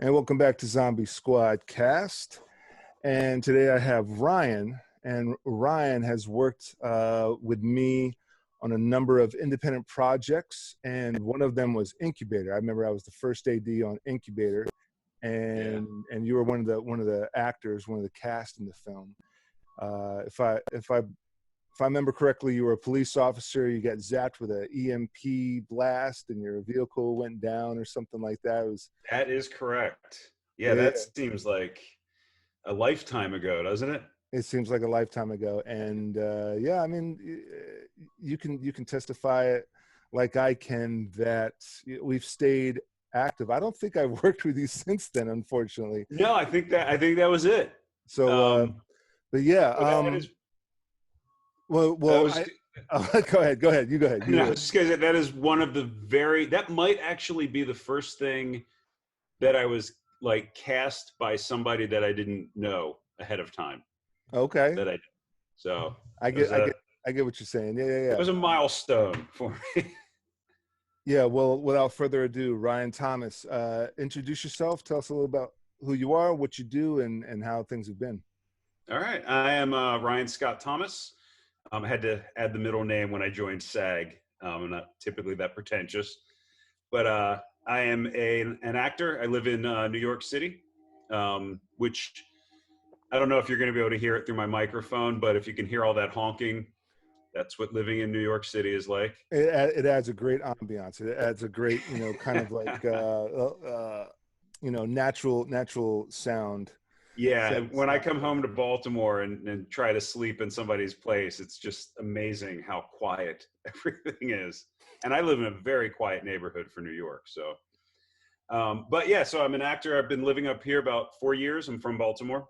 And welcome back to Zombie Squad Cast. And today I have Ryan, and Ryan has worked with me on a number of independent projects, and one of them was Incubator. I remember I was the first AD on Incubator, and you were one of the actors, one of the cast in the film. If I remember correctly, you were a police officer. You got zapped with an EMP blast, and your vehicle went down, or something like that. That is correct. Yeah, Yeah. that seems like a lifetime ago, doesn't it? It seems like a lifetime ago, and yeah, I mean, you can testify it like I can that we've stayed active. I don't think I've worked with you since then, unfortunately. No, I think that was it. So, but yeah, that is. well, go ahead. You go ahead. No, I was just gonna say that is one of the that might actually be the first thing that I was like cast by somebody that I didn't know ahead of time. Okay. That I did. So I get what you're saying. Yeah. It was a milestone for me. Yeah. Well, without further ado, Ryan Thomas, introduce yourself. Tell us a little about who you are, what you do, and how things have been. All right. I am Ryan Scott Thomas. I had to add the middle name when I joined SAG. I'm not typically that pretentious, but I am an actor. I live in New York City, which I don't know if you're going to be able to hear it through my microphone, but if you can hear all that honking, that's what living in New York City is like. It adds a great ambiance. It adds a great, kind of like, natural sound. Yeah. When I come home to Baltimore and try to sleep in somebody's place, it's just amazing how quiet everything is. And I live in a very quiet neighborhood for New York. So, but yeah, so I'm an actor. I've been living up here about 4 years. I'm from Baltimore.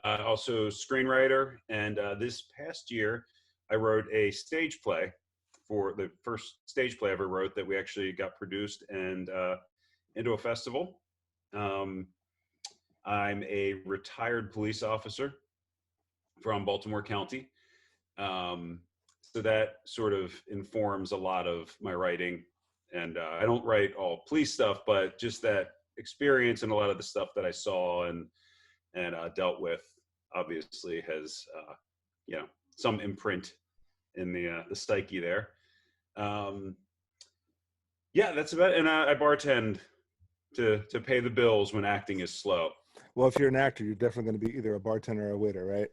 Also screenwriter. And this past year, I wrote a stage play for the first stage play I ever wrote that we actually got produced and into a festival. I'm a retired police officer from Baltimore County. So that sort of informs a lot of my writing. And I don't write all police stuff, but just that experience and a lot of the stuff that I saw and dealt with obviously has, some imprint in the psyche there. Yeah, that's about it. And I bartend to pay the bills when acting is slow. Well, if you're an actor, you're definitely going to be either a bartender or a waiter, right?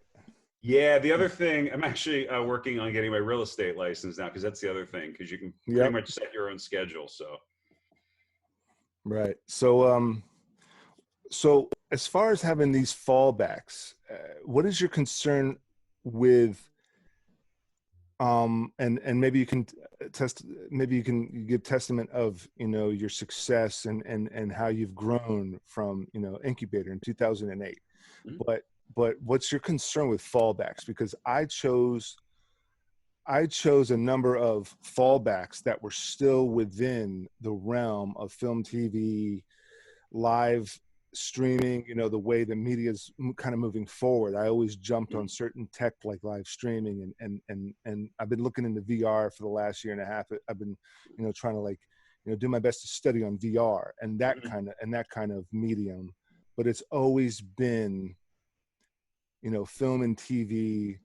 Yeah, the other thing, I'm actually working on getting my real estate license now, because that's the other thing, because you can pretty much set your own schedule. So, right. So, so as far as having these fallbacks, what is your concern with? And maybe you can give testament of your success and how you've grown from Incubator in 2008. Mm-hmm. But what's your concern with fallbacks? Because I chose a number of fallbacks that were still within the realm of film, TV, live streaming, the way the media is kind of moving forward. I always jumped on certain tech like live streaming, and I've been looking into VR for the last year and a half. I've been, trying to do my best to study on VR and that kind of medium, but it's always been, film and TV,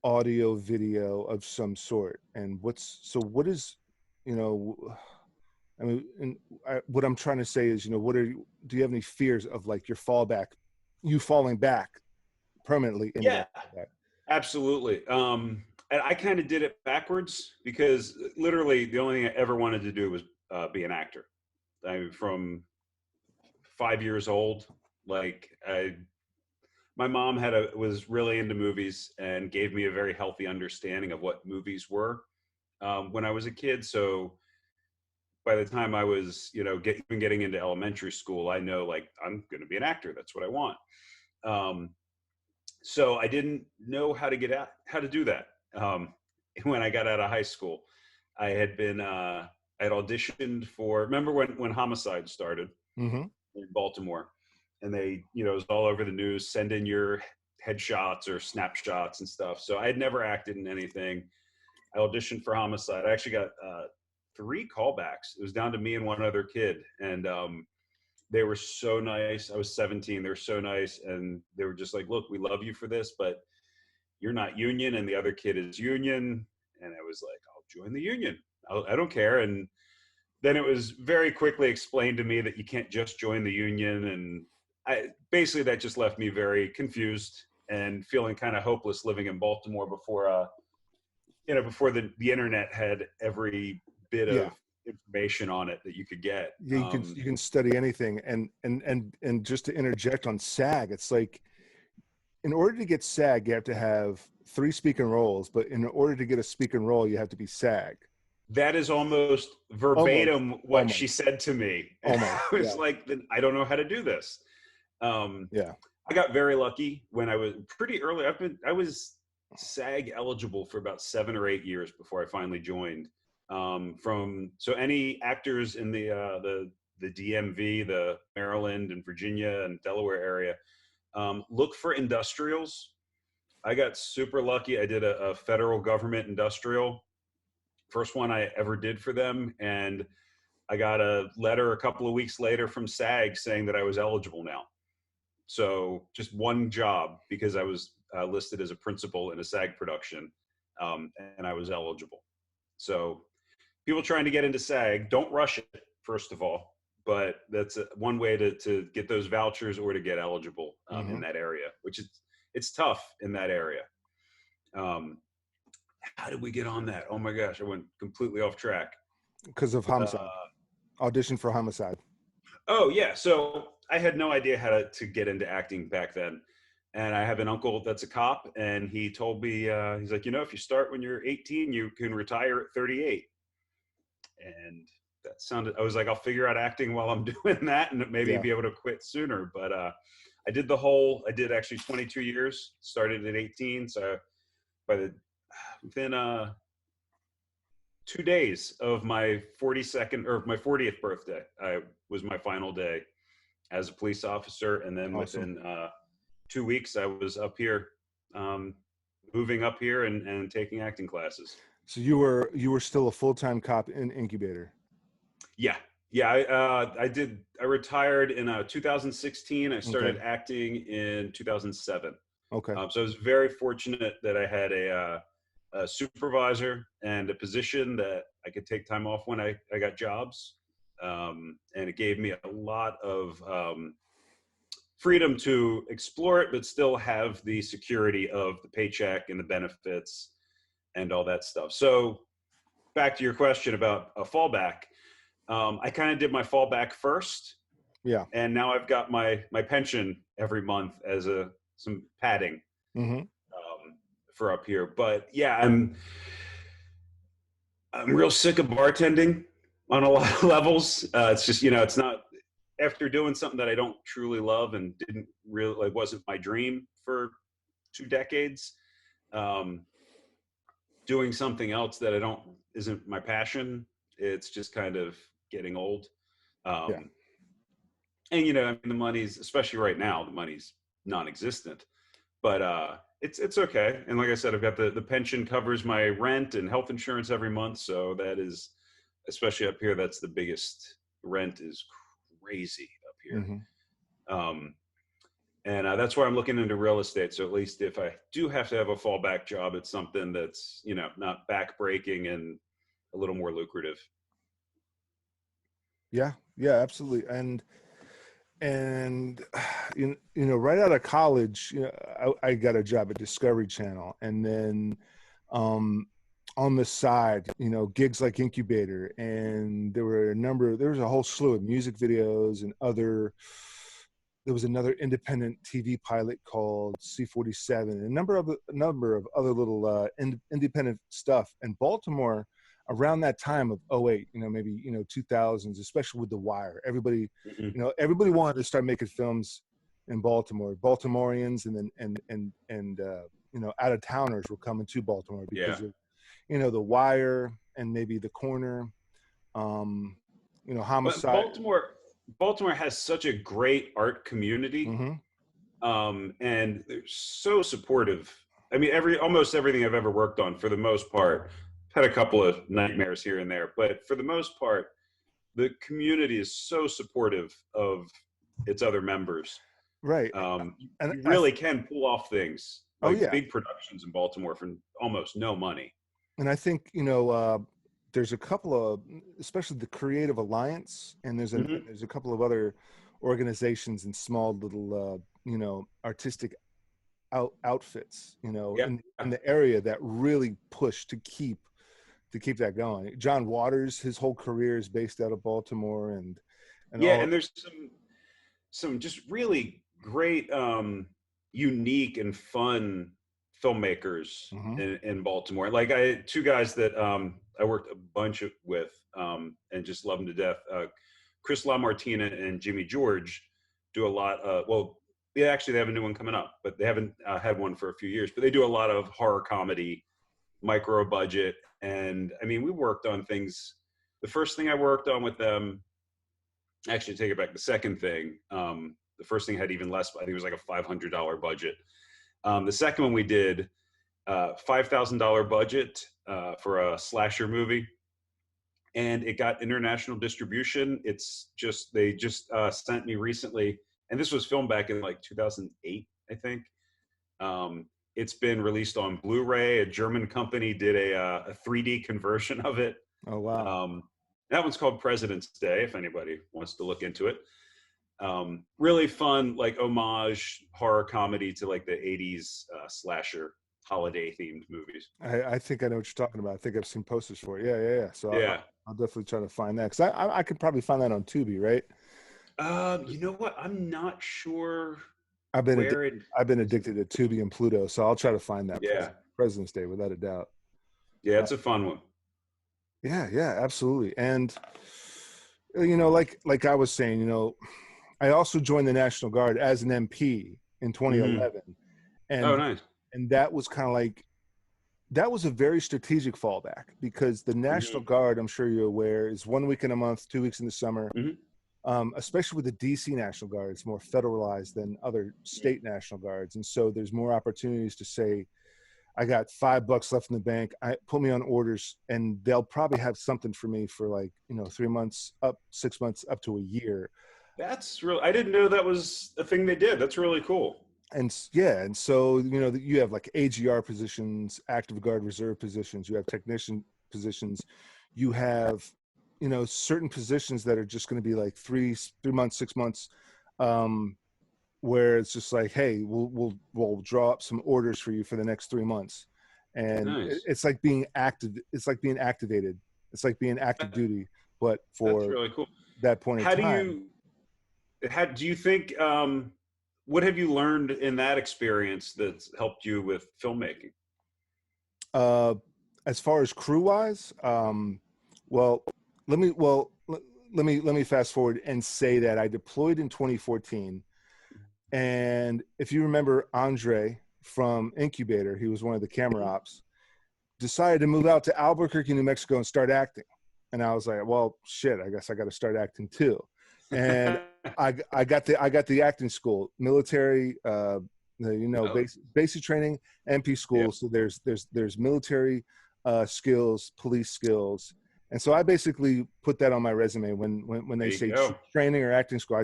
audio, video of some sort. And what is, I mean, what I'm trying to say is, do you have any fears of like you falling back permanently? Yeah, absolutely. And I kind of did it backwards, because literally the only thing I ever wanted to do was be an actor. From 5 years old, my mom was really into movies and gave me a very healthy understanding of what movies were when I was a kid. So by the time I was, getting into elementary school, I know I'm going to be an actor. That's what I want. So I didn't know how to do that. When I got out of high school, I had auditioned for, remember when Homicide started in Baltimore, and they, it was all over the news, send in your headshots or snapshots and stuff. So I had never acted in anything. I auditioned for Homicide. I actually got 3 callbacks. It was down to me and one other kid. And they were so nice. I was 17. They were so nice. And they were just like, look, we love you for this, but you're not union and the other kid is union. And I was like, I'll join the union. I don't care. And then it was very quickly explained to me that you can't just join the union. And basically that just left me very confused and feeling kind of hopeless living in Baltimore before, before the internet had every bit of information on it that you could get. Yeah, you can study anything. And just to interject on SAG, it's like, in order to get SAG, you have to have 3 speaking roles, but in order to get a speaking role, you have to be SAG. That is almost verbatim what she said to me. And I was like, then I don't know how to do this. I got very lucky when I was pretty early. I was SAG eligible for about 7 or 8 years before I finally joined. So any actors in the DMV, the Maryland and Virginia and Delaware area, look for industrials. I got super lucky. I did a federal government industrial, first one I ever did for them. And I got a letter a couple of weeks later from SAG saying that I was eligible now. So just one job, because I was listed as a principal in a SAG production, and I was eligible. So people trying to get into SAG, don't rush it, first of all. But that's one way to get those vouchers or to get eligible in that area, which it's tough in that area. How did we get on that? Oh my gosh, I went completely off track. Because of Homicide. Audition for Homicide. Oh yeah, so I had no idea how to get into acting back then. And I have an uncle that's a cop, and he told me, he's like, if you start when you're 18, you can retire at 38. And that sounded, I was like, I'll figure out acting while I'm doing that and maybe be able to quit sooner. But I did actually 22 years, started at 18. So within 2 days of my 40th birthday, was my final day as a police officer. And then within 2 weeks, I was up here, moving up here and taking acting classes. So you were still a full-time cop in Incubator? Yeah. I retired in 2016. I started acting in 2007. Okay. So I was very fortunate that I had a supervisor and a position that I could take time off when I got jobs. And it gave me a lot of freedom to explore it, but still have the security of the paycheck and the benefits and all that stuff. So back to your question about a fallback. I kind of did my fallback first. Yeah. And now I've got my pension every month as some padding for up here. But yeah, I'm real sick of bartending on a lot of levels. It's just, it's not, after doing something that I don't truly love and didn't really, wasn't my dream for 2 decades, doing something else that isn't my passion. It's just kind of getting old. And the money's, especially right now, the money's non-existent, but it's okay. And like I said, I've got the pension covers my rent and health insurance every month. So that is, especially up here, that's the biggest. Rent is crazy up here. And that's why I'm looking into real estate. So at least if I do have to have a fallback job, it's something that's, not backbreaking and a little more lucrative. Yeah, absolutely. And right out of college, I got a job at Discovery Channel, and then on the side, gigs like Incubator, and there was a whole slew of music videos and there was another independent TV pilot called C-47, and a number of other little independent stuff. And Baltimore, around that time of 2008, maybe 2000s, especially with The Wire, everybody everybody wanted to start making films in Baltimore. Baltimoreans and out of towners were coming to Baltimore because of The Wire and maybe The Corner, Homicide. But Baltimore has such a great art community, and they're so supportive. I mean, almost everything I've ever worked on, for the most part, had a couple of nightmares here and there, but for the most part, the community is so supportive of its other members. Right. You really can pull off things Oh like yeah. big productions in Baltimore for almost no money. And I think, there's a couple of, especially the Creative Alliance, and Mm-hmm. there's a couple of other organizations and small little, artistic outfits, Yeah. in the area that really push to keep that going. John Waters, his whole career is based out of Baltimore, and Yeah, all. and there's some just really great, unique and fun filmmakers Mhm. in Baltimore. Like two guys that I worked a bunch with and just love them to death. Chris LaMartina and Jimmy George do a lot. Well, yeah, actually, they have a new one coming up, but they haven't had one for a few years. But they do a lot of horror comedy, micro budget, and I mean, we worked on things. The first thing I worked on with them, actually, take it back. The second thing, the first thing had even less. I think it was like a $500 budget. The second one we did, $5,000 budget for a slasher movie, and it got international distribution. It's just they just sent me recently, and this was filmed back in like 2008, I think. It's been released on Blu-ray. A German company did a 3D conversion of it. Oh wow. That one's called President's Day, if anybody wants to look into it. Really fun, like homage horror comedy to like the 80s slasher holiday themed movies. I think I know what you're talking about. I think I've seen posters for it. Yeah. So Yeah. I'll definitely try to find that, because I could probably find that on Tubi, right? You know what? I'm not sure I've been where it I've been is. addicted to Tubi and Pluto, so I'll try to find that Yeah. President's Day without a doubt. Yeah, it's a fun one. Yeah, absolutely. And like I was saying, I also joined the National Guard as an MP in 2011, Oh, and nice. that was kind of like, that was a very strategic fallback, because the National Guard, I'm sure you're aware, is 1 week in a month, 2 weeks in the summer. Especially with the DC National Guard, it's more federalized than other state National Guards, and so there's more opportunities to say, I got $5 left in the bank. Put me on orders, and they'll probably have something for me for like 3 months, 6 months, up to a year. That's real. I didn't know that was a thing they did. That's really cool. And so you have like AGR positions, active guard reserve positions. You have technician positions. You have certain positions that are just going to be like 3 months, 6 months, where it's just like, hey, we'll draw up some orders for you for the next 3 months, and Nice. it's like being active. It's like being activated. It's like being active duty, but for That's really cool. that point in time. How do you think? What have you learned in that experience that's helped you with filmmaking? As far as crew wise, well, let me fast forward and say that I deployed in 2014. And if you remember Andre from Incubator, he was one of the camera ops, decided to move out to Albuquerque, New Mexico and start acting. And I was like, well, shit, I guess I got to start acting too. And I got the acting school, military, basic training, MP school. Yeah. So there's military skills, police skills. And so I basically put that on my resume when they say training or acting school.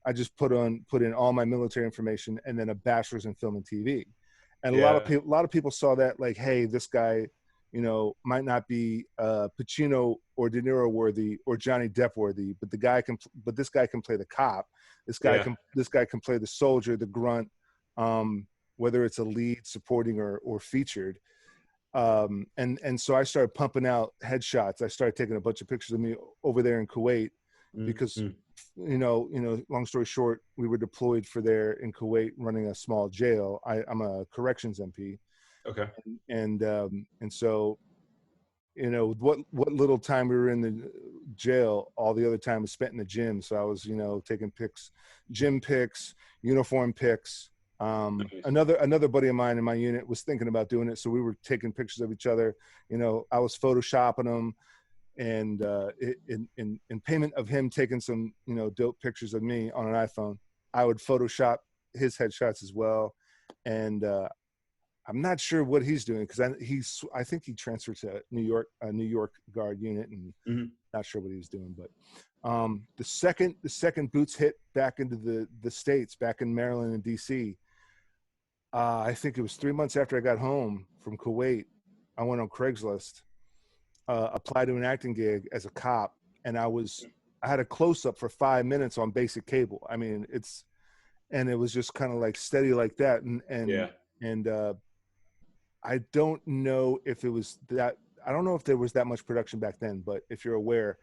I just put in all my military information and then a bachelor's in film and TV. And a lot of people saw that like, hey, this guy, might not be Pacino or De Niro worthy or Johnny Depp worthy, but this guy can play the cop. This guy can play the soldier, the grunt, whether it's a lead, supporting, or featured. And so I started pumping out headshots. I started taking a bunch of pictures of me over there in Kuwait, because long story short, we were deployed for there in Kuwait, running a small jail. I'm a corrections MP. Okay. And so, what little time we were in the jail, all the other time was spent in the gym. So I was, taking pics, gym pics, uniform pics. Nice. Another buddy of mine in my unit was thinking about doing it. So we were taking pictures of each other. I was photoshopping them. And in payment of him taking some dope pictures of me on an iPhone, I would Photoshop his headshots as well. And I'm not sure what he's doing, because I think he transferred to a New York Guard unit, and not sure what he was doing. But The second boots hit back into the States, back in Maryland and DC, I think it was 3 months after I got home from Kuwait. I went on Craigslist, applied to an acting gig as a cop, and I had a close up for 5 minutes on basic cable. I mean, and it was just kind of like steady like that. And I don't know if it was that, I don't know if there was that much production back then, but if you're aware,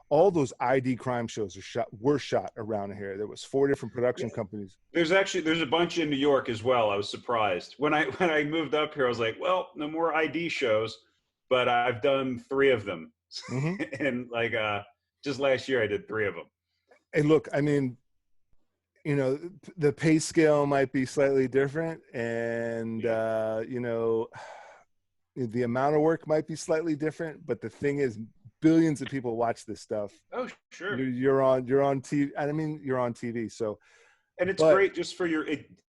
all those ID crime shows were shot around here. There was 4 different production companies. There's a bunch in New York as well. I was surprised when I moved up here. I was like, well, no more ID shows, but I've done 3 of them. Mm-hmm. And like just last year I did 3 of them. Hey, look, I mean, you know, the pay scale might be slightly different, and you know, the amount of work might be slightly different, but the thing is, billions of people watch this stuff. Oh, sure. You're on TV. I mean, you're on TV. So, and it's great just for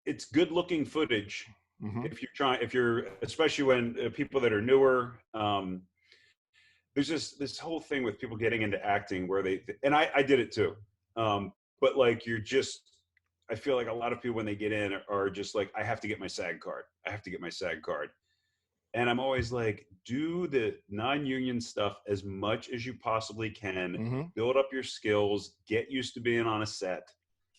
it's good looking footage. Mm-hmm. If you're, especially when people that are newer, there's just this whole thing with people getting into acting where and I did it too. But like, I feel like a lot of people when they get in are just like, I have to get my SAG card. I have to get my SAG card. And I'm always like, do the non-union stuff as much as you possibly can. Mm-hmm. Build up your skills. Get used to being on a set.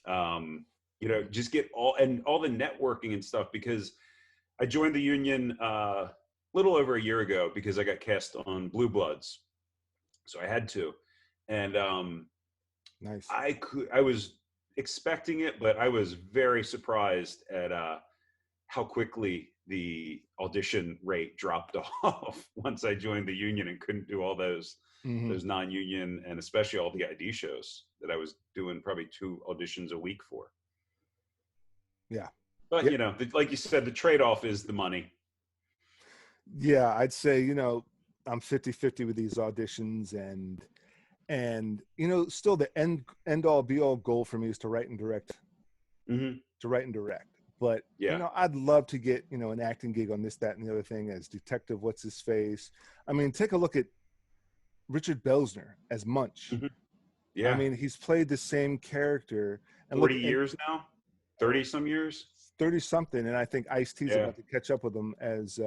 You know, just get all the networking and stuff, because I joined the union a little over a year ago because I got cast on Blue Bloods. So I had to. And nice. I was expecting it, but I was very surprised at how quickly the audition rate dropped off once I joined the union and couldn't do all those non-union, and especially all the ID shows that I was doing probably 2 auditions a week for. Yeah. But, you know, like you said, the trade-off is the money. Yeah, I'd say, you know, I'm 50-50 with these auditions, and you know, still the end all be all goal for me is to write and direct. Mm-hmm. To write and direct. But you know, I'd love to get, you know, an acting gig on this, that, and the other thing as Detective What's His Face. I mean, take a look at Richard Belzer as Munch. Mm-hmm. Yeah. I mean, he's played the same character. And 40 years now? 30 some years? 30 something. And I think Ice-T's about to catch up with him as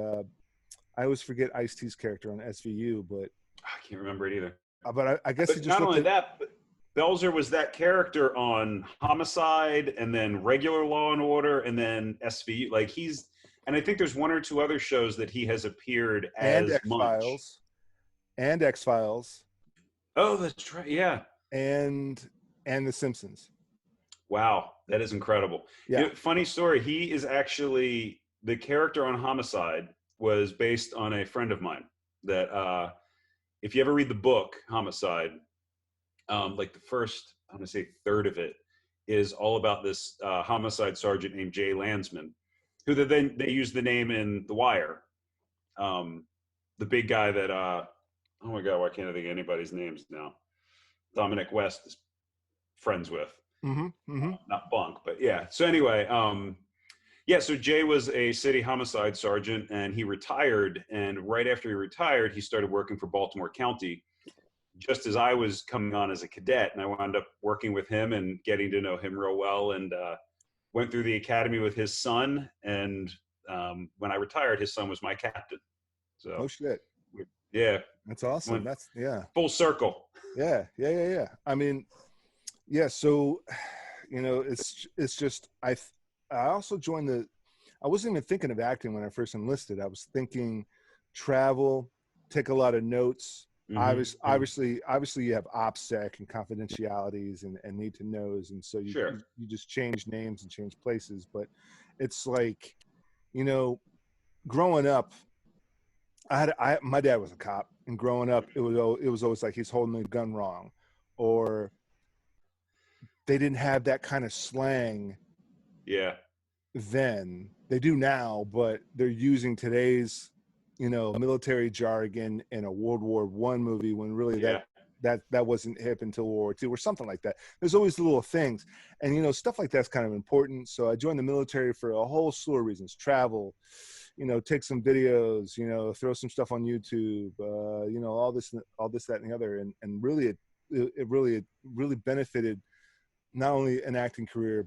I always forget Ice-T's character on SVU, but I can't remember it either. But I guess he just not only that, but Belzer was that character on Homicide, and then regular Law and Order, and then SVU. Like and I think there's 1 or 2 other shows that he has appeared as X-Files. And X-Files. Oh, that's right. Yeah. And The Simpsons. Wow, that is incredible. Yeah. You know, funny story. He is actually, the character on Homicide was based on a friend of mine that if you ever read the book Homicide, like the first, I'm going to say third of it is all about this homicide sergeant named Jay Landsman, who they used the name in The Wire. The big guy that, oh my God, why can't I think of anybody's names now? Dominic West is friends with. Mm-hmm. Mm-hmm. Not Bunk, but yeah. So anyway, so Jay was a city homicide sergeant, and he retired. And right after he retired, he started working for Baltimore County, just as I was coming on as a cadet. And I wound up working with him and getting to know him real well, and went through the academy with his son. And when I retired, his son was my captain. So, oh shit. Yeah. That's awesome. That's full circle. Yeah. I mean, yeah. So, you know, it's just, I also joined I wasn't even thinking of acting when I first enlisted. I was thinking travel, take a lot of notes. Mm-hmm. Obviously you have OPSEC and confidentialities and need to knows. And so you just change names and change places, but it's like, you know, growing up, my dad was a cop, and growing up, it was always like he's holding the gun wrong, or they didn't have that kind of slang. Yeah. Then they do now, but they're using today's, you know, military jargon in a World War I movie when really that wasn't hip until World War II or something like that. There's always little things, and you know, stuff like that's kind of important. So I joined the military for a whole slew of reasons: travel, you know, take some videos, you know, throw some stuff on YouTube, you know, all this, that, and the other. And really it really benefited not only an acting career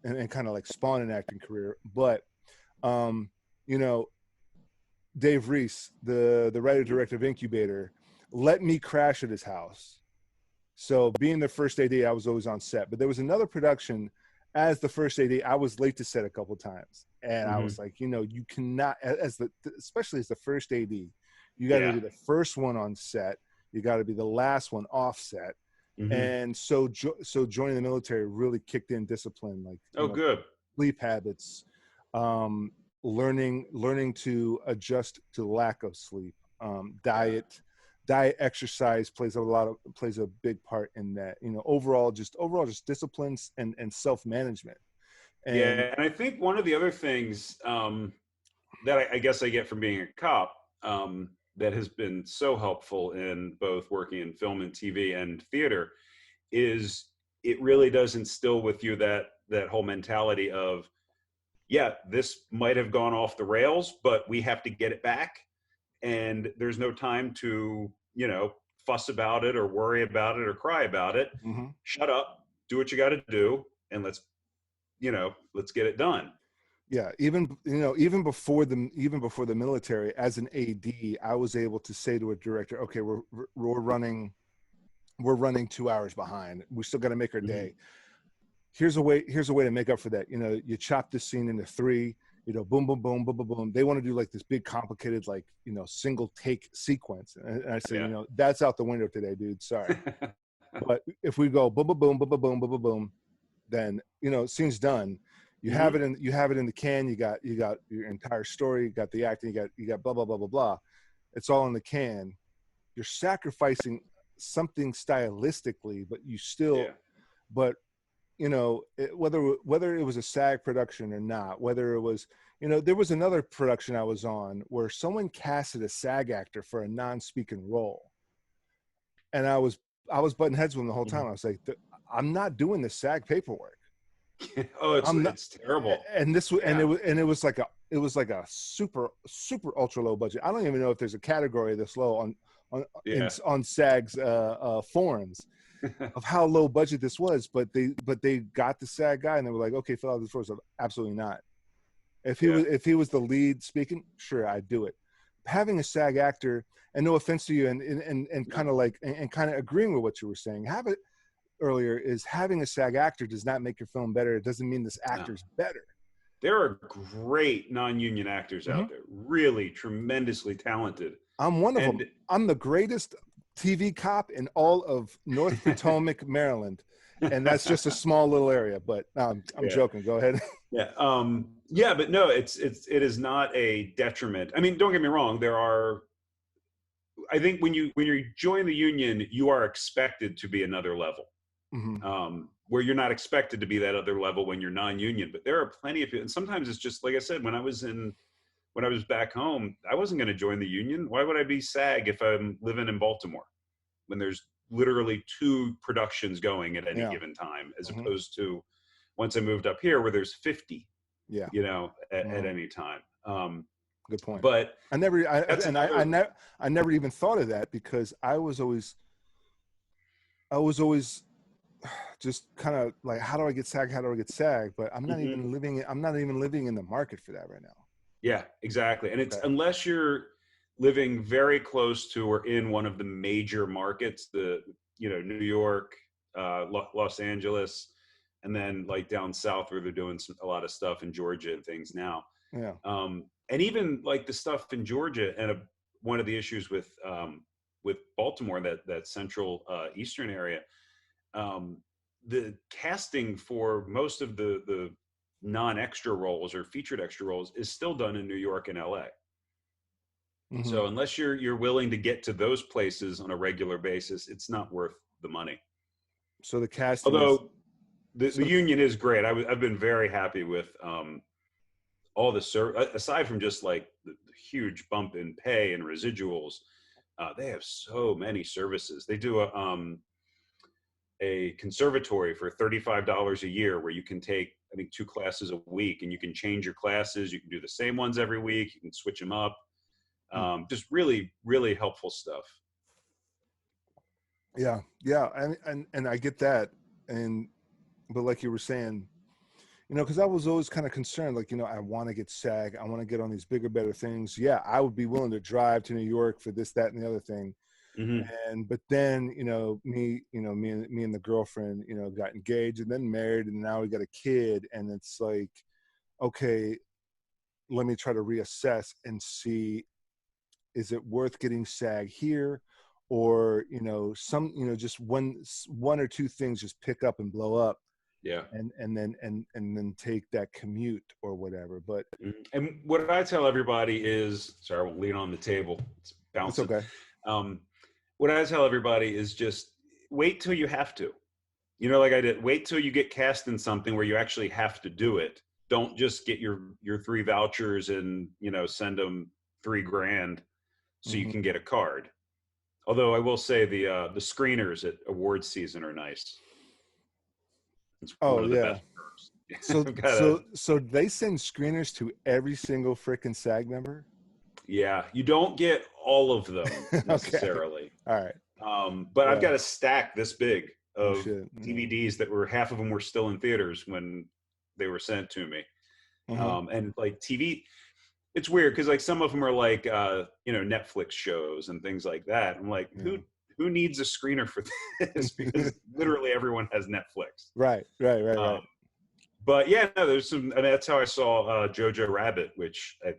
and kind of like spawned an acting career, but you know, Dave Reese, the writer director of Incubator, let me crash at his house. So being the first AD, I was always on set. But there was another production as the first AD, I was late to set a couple times, and I was like, you cannot, especially as the first AD, you got to be the first one on set. You got to be the last one off set. And so joining the military really kicked in discipline, like good sleep habits, learning to adjust to lack of sleep, diet, exercise plays a big part in that. Overall just disciplines and self-management. And I think one of the other things that I guess I get from being a cop that has been so helpful in both working in film and TV and theater is it really does instill with you that whole mentality of, this might have gone off the rails, but we have to get it back. And there's no time to, fuss about it or worry about it or cry about it. Shut up, do what you got to do, and let's get it done. Yeah, even before the military, as an AD, I was able to say to a director, okay, we're running 2 hours behind. We still got to make our day. Here's a way to make up for that. You chop this scene into 3, boom, boom, boom, boom, boom, boom. They want to do like this big, complicated, like, single take sequence. And I say, that's out the window today, dude. Sorry. But if we go boom, boom, boom, boom, boom, boom, boom, boom, boom, then, scene's done. You have it in the can. You got your entire story. You got the acting. You got blah, blah, blah, blah, blah. It's all in the can. You're sacrificing something stylistically, but you still, but whether it was a SAG production or not, whether it was, there was another production I was on where someone casted a SAG actor for a non-speaking role. And I was butting heads with him the whole time. I was like, I'm not doing the SAG paperwork. It's terrible. And it was like a super ultra low budget. I don't even know if there's a category this low on SAG's forums of how low budget this was, but they got the SAG guy and they were like, okay, fill out this for us. Absolutely not. If he was the lead speaking, sure, I'd do it. Having a SAG actor, and no offense to you, and kind of like and kind of agreeing with what you were saying, earlier, is having a SAG actor does not make your film better. It doesn't mean this actor's better. There are great non-union actors out there, really tremendously talented. I'm one of them. I'm the greatest TV cop in all of North Potomac, Maryland, and that's just a small little area. But I'm joking. Go ahead. But no, it is not a detriment. I mean, don't get me wrong. There are. I think when you join the union, you are expected to be another level. Where you're not expected to be that other level when you're non-union, but there are plenty of people. And sometimes it's just, like I said, when I was back home, I wasn't going to join the union. Why would I be SAG if I'm living in Baltimore when there's literally 2 productions going at any given time, as opposed to once I moved up here where there's 50, at any time. Good point. But I never even thought of that, because I was always just kind of like, how do I get SAG? But I'm not even living in the market for that right now. Yeah, exactly. And it's unless you're living very close to or in one of the major markets, New York, Los Angeles, and then like down south where they're doing a lot of stuff in Georgia and things now. Yeah. And even like the stuff in Georgia, and one of the issues with Baltimore, that central eastern area, the casting for most of the non-extra roles or featured extra roles is still done in New York and LA. So unless you're willing to get to those places on a regular basis, it's not worth the money. So the casting, although the union is great. I've been very happy with all the aside from just like the huge bump in pay and residuals. They have so many services. They do a conservatory for $35 a year where you can take, I think, 2 classes a week, and you can change your classes. You can do the same ones every week. You can switch them up. Just really, really helpful stuff. Yeah, and I get that, and but like you were saying, because I was always kind of concerned, like, I want to get SAG, I want to get on these bigger, better things. Yeah, I would be willing to drive to New York for this, that, and the other thing. Mm-hmm. But then, me and the girlfriend, got engaged and then married, and now we got a kid, and it's like, okay, let me try to reassess and see, is it worth getting SAG here, or just one or two things just pick up and blow up, Yeah. and then take that commute or whatever. But And what I tell everybody is, sorry, I won't lean on the table. It's it's bouncing. okay. What I tell everybody is just wait till you have to. Like I did, wait till you get cast in something where you actually have to do it. Don't just get your 3 vouchers and, send them $3,000 so you Mm-hmm. can get a card. Although I will say the screeners at awards season are nice. It's Oh one of the yeah. best perks. So I've got so so they send screeners to every single freaking SAG member. Yeah, you don't get all of them Okay. necessarily. All right. But I've Yeah. got a stack this big Oh of shit. DVDs that were, half of them were still in theaters when they were sent to me. Mm-hmm. And like TV, it's weird because like some of them are like Netflix shows and things like that. I'm like, Yeah. who needs a screener for this? Because literally everyone has Netflix. Right. But yeah, no, there's some. I mean, that's how I saw Jojo Rabbit, which my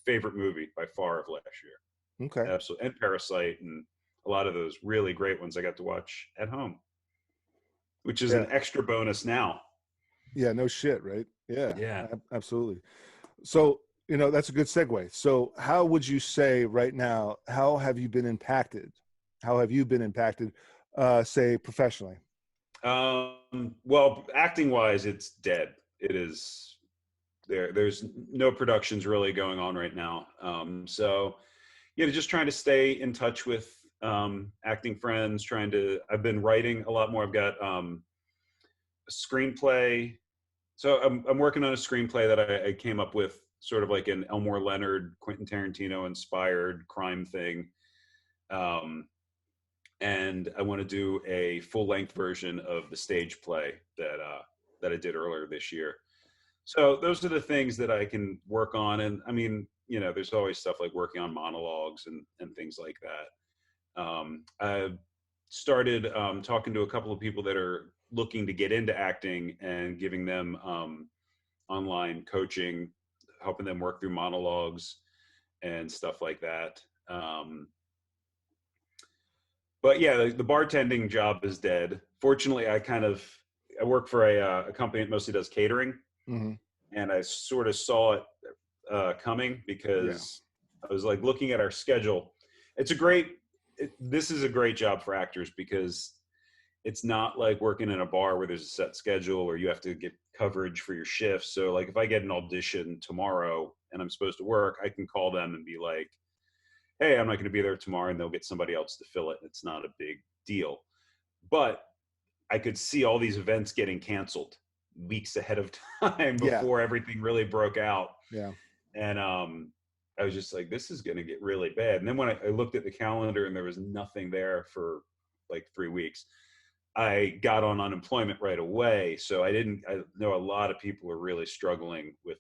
favorite movie by far of last year. Okay. Absolutely, and Parasite, and a lot of those really great ones I got to watch at home, which is Yeah. an extra bonus now. Yeah. No shit. Right. Yeah. Yeah. Absolutely. So that's a good segue. So how would you say right now? How have you been impacted? How have you been impacted? Say professionally. Well, acting wise, it's dead. It is there's no productions really going on right now. So yeah, just trying to stay in touch with acting friends. I've been writing a lot more. I've got a screenplay. So I'm working on a screenplay that I came up with, sort of like an Elmore Leonard, Quentin Tarantino inspired crime thing. And I want to do a full length version of the stage play that I did earlier this year. So those are the things that I can work on. And I mean, there's always stuff like working on monologues and things like that. I've started talking to a couple of people that are looking to get into acting and giving them online coaching, helping them work through monologues and stuff like that. But yeah, the bartending job is dead. Fortunately, I work for a company that mostly does catering, Mm-hmm. and I sort of saw it coming Yeah. because I was like looking at our schedule. This is a great job for actors because it's not like working in a bar where there's a set schedule or you have to get coverage for your shifts. So like if I get an audition tomorrow and I'm supposed to work, I can call them and be like, hey, I'm not going to be there tomorrow, and they'll get somebody else to fill it. It's not a big deal. But I could see all these events getting canceled weeks ahead of time Yeah. before everything really broke out. Yeah. And I was just like, this is going to get really bad. And then when I looked at the calendar and there was nothing there for like 3 weeks, I got on unemployment right away. So I know a lot of people are really struggling with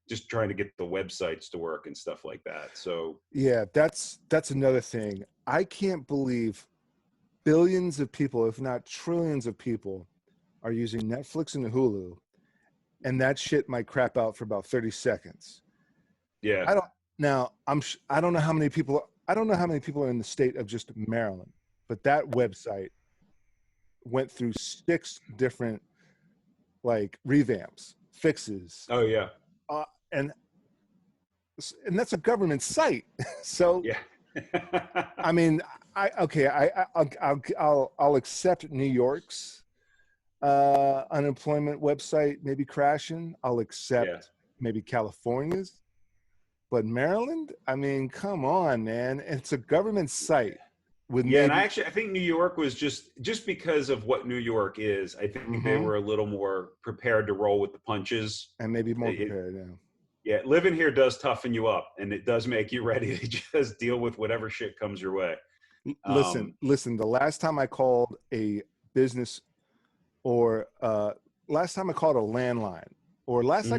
just trying to get the websites to work and stuff like that. So Yeah, that's another thing. I can't believe billions of people, if not trillions of people, are using Netflix and Hulu, and that shit might crap out for about 30 seconds. yeah, I don't know how many people are in the state of just Maryland, but that website went through 6 different like revamps, fixes. oh yeah, And that's a government site. So yeah. I mean, I'll accept New York's unemployment website maybe crashing. I'll accept Yeah. maybe California's, but Maryland, I mean, come on, man. It's a government site with Yeah, and maybe. I think New York was just because of what New York is. I think they Mm-hmm. were a little more prepared to roll with the punches. And maybe more prepared. Yeah. Yeah, living here does toughen you up, and it does make you ready to just deal with whatever shit comes your way. Listen. The last time I called a business, or last time I called a landline, or last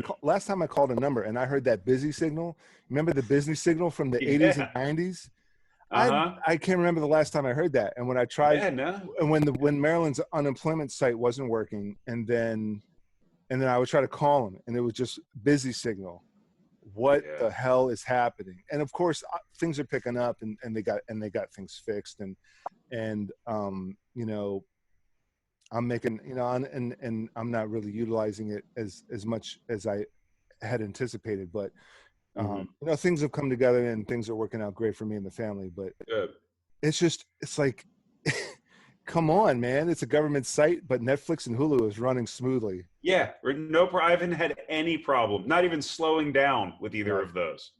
time I called a number, and I heard that busy signal. Remember the busy signal from the 80s and 90s? I can't remember the last time I heard that. And when I tried, and when Maryland's unemployment site wasn't working, and then I would try to call them, and it was just busy signal. What the hell is happening? And of course, things are picking up, and they got things fixed, and you know, I'm making, you know, and I'm not really utilizing it as much as I had anticipated, but you know, things have come together and things are working out great for me and the family. But it's like, come on, man, it's a government site, but Netflix and Hulu is running smoothly. Yeah, I haven't had any problem, not even slowing down with either of those.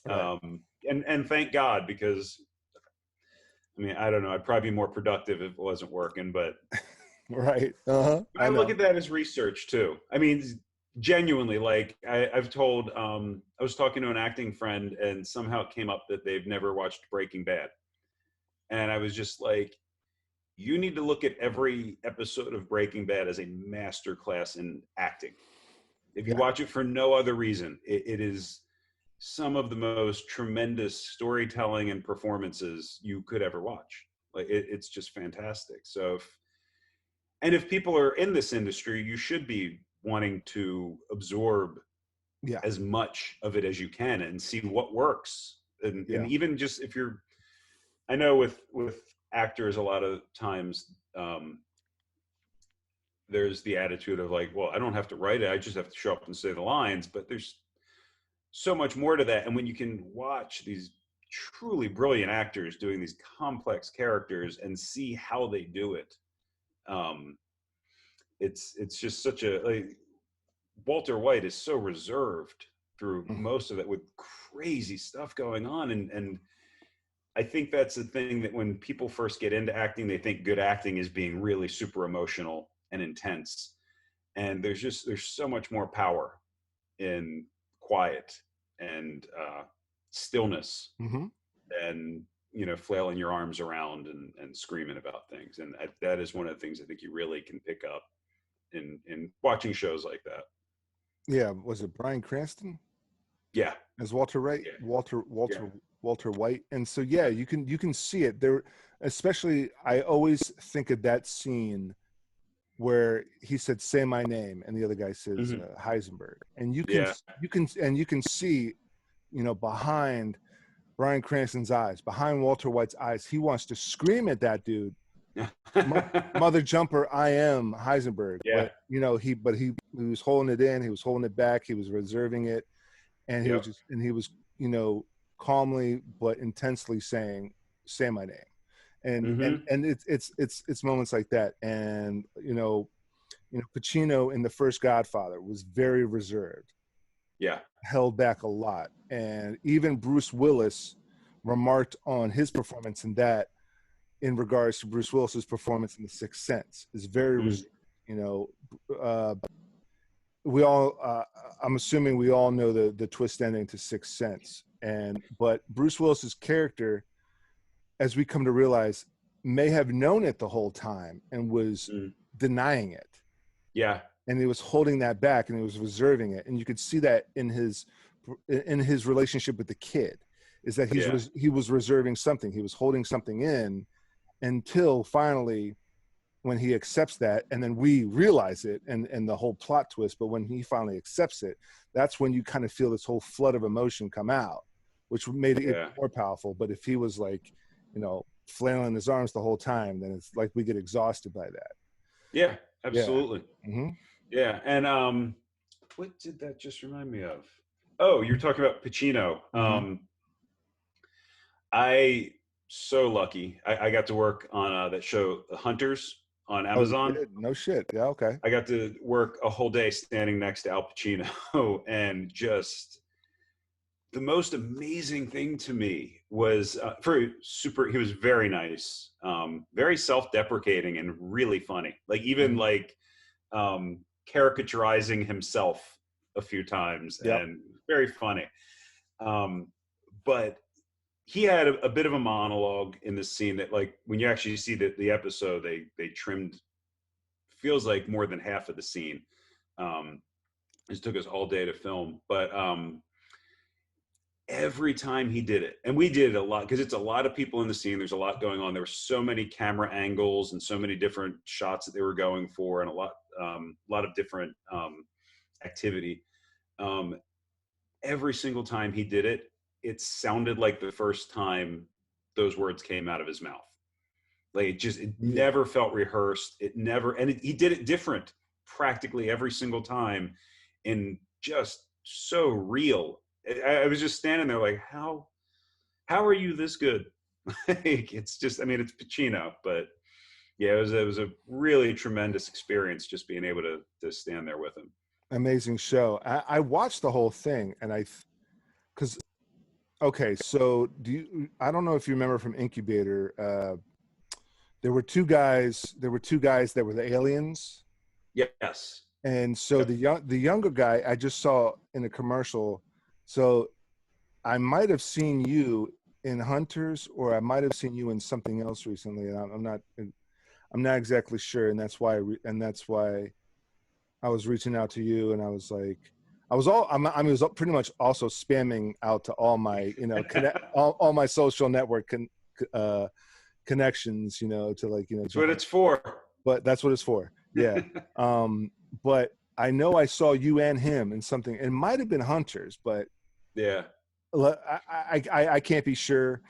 And thank God, because I mean, I don't know, I'd probably be more productive if it wasn't working, but right. I look at that as research too. I mean, genuinely, like I've told, I was talking to an acting friend, and somehow it came up that they've never watched Breaking Bad. And I was just like, you need to look at every episode of Breaking Bad as a masterclass in acting. If you watch it for no other reason, it is some of the most tremendous storytelling and performances you could ever watch. Like it's just fantastic. So if people are in this industry, you should be wanting to absorb as much of it as you can and see what works. And even just if you're, I know with actors, a lot of times there's the attitude of like, well, I don't have to write it, I just have to show up and say the lines. But there's so much more to that. And when you can watch these truly brilliant actors doing these complex characters and see how they do it, it's just such a, like, Walter White is so reserved through most of it, with crazy stuff going on. And I think that's the thing, that when people first get into acting, they think good acting is being really super emotional and intense. And there's so much more power in quiet and stillness and, you know, flailing your arms around and screaming about things. And that is one of the things I think you really can pick up in watching shows like that. Yeah. Was it Bryan Cranston? Yeah. As Walter White? Yeah. Walter White. And so, yeah, you can see it there. Especially, I always think of that scene where he said, "Say my name," and the other guy says Heisenberg. And you can see, you know, behind Bryan Cranston's eyes, behind Walter White's eyes, he wants to scream at that dude, "Mother jumper, I am Heisenberg." But you know, he was holding it in, he was holding it back, he was reserving it, and he was, you know, calmly but intensely saying, "Say my name." And it's moments like that. And you know, Pacino in the first Godfather was very reserved, held back a lot. And even Bruce Willis remarked on his performance in that, in regards to Bruce Willis's performance in The Sixth Sense, is very reserved. You know, we all I'm assuming we all know the twist ending to Sixth Sense, but Bruce Willis's character, as we come to realize, may have known it the whole time and was denying it. Yeah. And he was holding that back, and he was reserving it. And you could see that in his relationship with the kid, is that he was reserving something. He was holding something in until finally, when he accepts that, and then we realize it and the whole plot twist. But when he finally accepts it, that's when you kind of feel this whole flood of emotion come out, which made it even more powerful. But if he was like, you know, flailing his arms the whole time, then it's like we get exhausted by that. Yeah, absolutely. Yeah. And what did that just remind me of? Oh, you're talking about Pacino. I so lucky. I got to work on that show, Hunters, on Amazon. Oh, no shit. Yeah, okay. I got to work a whole day standing next to Al Pacino, and just the most amazing thing to me was he was very nice, very self-deprecating, and really funny. Like even like caricaturizing himself a few times, and very funny. But he had a bit of a monologue in this scene that, like, when you actually see the episode, they trimmed, feels like more than half of the scene. It took us all day to film, but every time he did it, and we did it a lot because it's a lot of people in the scene, there's a lot going on, there were so many camera angles and so many different shots that they were going for, and a lot of different activity. Every single time he did it, it sounded like the first time those words came out of his mouth. Like, it never felt rehearsed. It never, and he did it different practically every single time, and just so real. I was just standing there like, how are you this good? Like, it's just, I mean, it's Pacino, but yeah, it was a really tremendous experience just being able to stand there with him. Amazing show. I watched the whole thing, and because okay, so I don't know if you remember from Incubator, there were two guys that were the aliens. Yes. And so the younger guy I just saw in a commercial. So I might have seen you in Hunters, or I might have seen you in something else recently, and I'm not exactly sure, and that's why I was reaching out to you, and I was like, I was pretty much also spamming out to all my, all my social network connections, to, like, that's what it's for. But that's what it's for. Yeah. But I know I saw you and him in something. It might have been Hunters, but yeah, I can't be sure,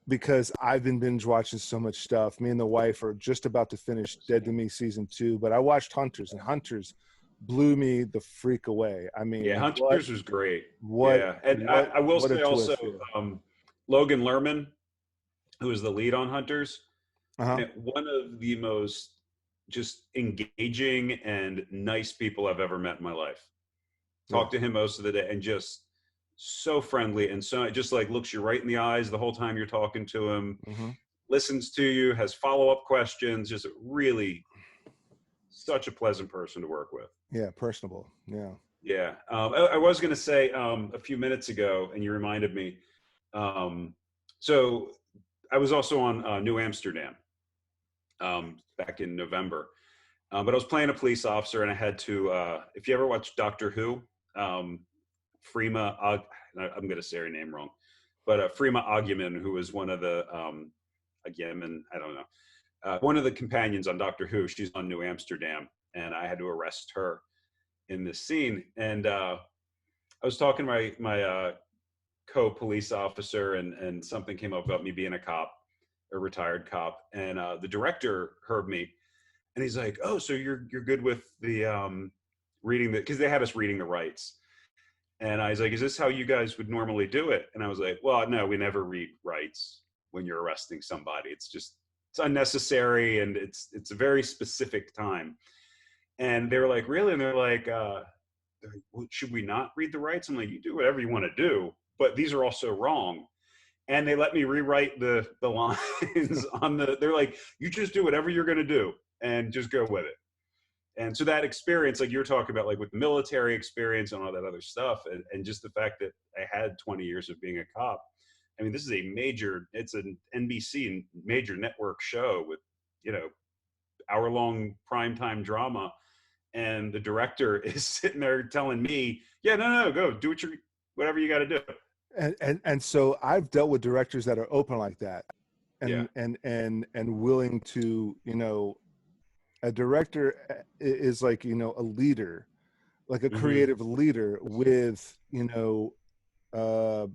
because I've been binge watching so much stuff. Me and the wife are just about to finish Dead to Me season 2, but I watched Hunters, and Hunters blew me the freak away. I mean, yeah, Hunters was great. And I will say also, Logan Lerman, who is the lead on Hunters, one of the most just engaging and nice people I've ever met in my life. Talk to him most of the day, and just so friendly, and so it just, like, looks you right in the eyes the whole time you're talking to him, listens to you, has follow-up questions, just really such a pleasant person to work with. Yeah, personable. Yeah. I was going to say a few minutes ago, and you reminded me, so I was also on New Amsterdam back in November, but I was playing a police officer, and I had to, if you ever watch Doctor Who, Freema, I'm going to say her name wrong, but Freema Agyeman, who was one of the, Agyeman, I don't know, one of the companions on Doctor Who, she's on New Amsterdam, and I had to arrest her in this scene. And I was talking to my co-police officer, and something came up about me being a retired cop, and the director heard me, and he's like, "Oh, so you're good with the reading because they had us reading the rights." And I was like, "Is this how you guys would normally do it?" And I was like, "Well, no, we never read rights when you're arresting somebody. It's unnecessary, and it's a very specific time." And they were like, "Really?" And they're like, "Should we not read the rights?" I'm like, "You do whatever you want to do, but these are also wrong." And they let me rewrite the lines on they're like, "You just do whatever you're going to do and just go with it." And so that experience, like you're talking about, like with the military experience and all that other stuff, and just the fact that I had 20 years of being a cop. I mean, this is it's an NBC major network show with, hour-long primetime drama. And the director is sitting there telling me, "Yeah, no, go do whatever you got to do." And so I've dealt with directors that are open like that, and willing to, a director is like, a leader, like a creative leader with, a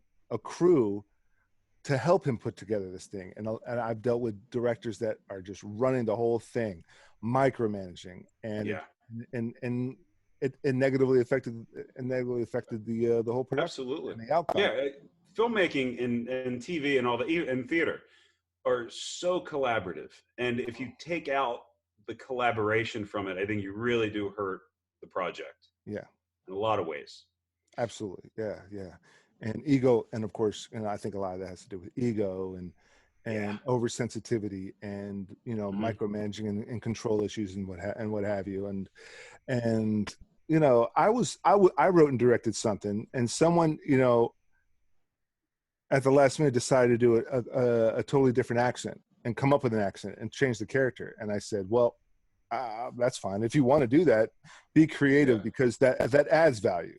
crew to help him put together this thing. And I've dealt with directors that are just running the whole thing, micromanaging, and it negatively affected the whole production. Absolutely. And the outcome. Yeah, filmmaking and TV and all the and theater are so collaborative, and if you take out the collaboration from it, I think you really do hurt the project. Yeah, in a lot of ways. Absolutely. Yeah. And ego, and of course, I think a lot of that has to do with ego and oversensitivity, and micromanaging and control issues and what have you. And I wrote and directed something, and someone, at the last minute decided to do a totally different accent and come up with an accent and change the character. And I said, well, that's fine. If you want to do that, be creative, because that adds value.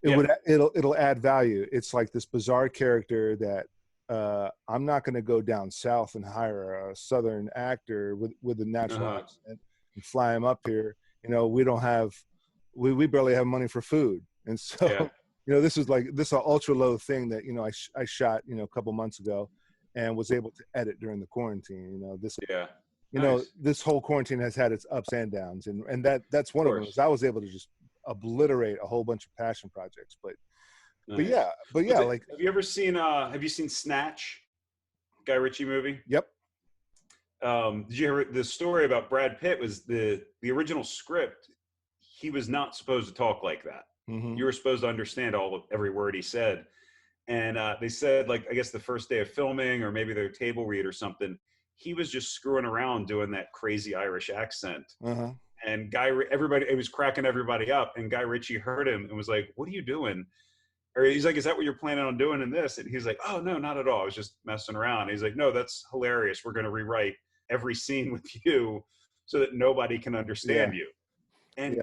It'll add value. It's like this bizarre character that I'm not going to go down south and hire a Southern actor with a natural accent and fly him up here. You know, we barely have money for food. And so, you know, this is an ultra low thing that, you know, I shot, you know, a couple months ago and was able to edit during the quarantine. You know, you know, this whole quarantine has had its ups and downs, and that's one of them. Is I was able to just obliterate a whole bunch of passion projects, but yeah, like, have you seen Snatch, Guy Ritchie movie? Yep. Did you hear the story about Brad Pitt? Was the original script, he was not supposed to talk like that. Mm-hmm. You were supposed to understand every word he said. And they said, like, I guess the first day of filming, or maybe their table read or something, he was just screwing around doing that crazy Irish accent. And it was cracking everybody up. And Guy Ritchie heard him and was like, "What are you doing?" Or he's like, "Is that what you're planning on doing in this?" And he's like, "Oh, no, not at all. I was just messing around." And he's like, "No, that's hilarious. We're going to rewrite every scene with you so that nobody can understand you." And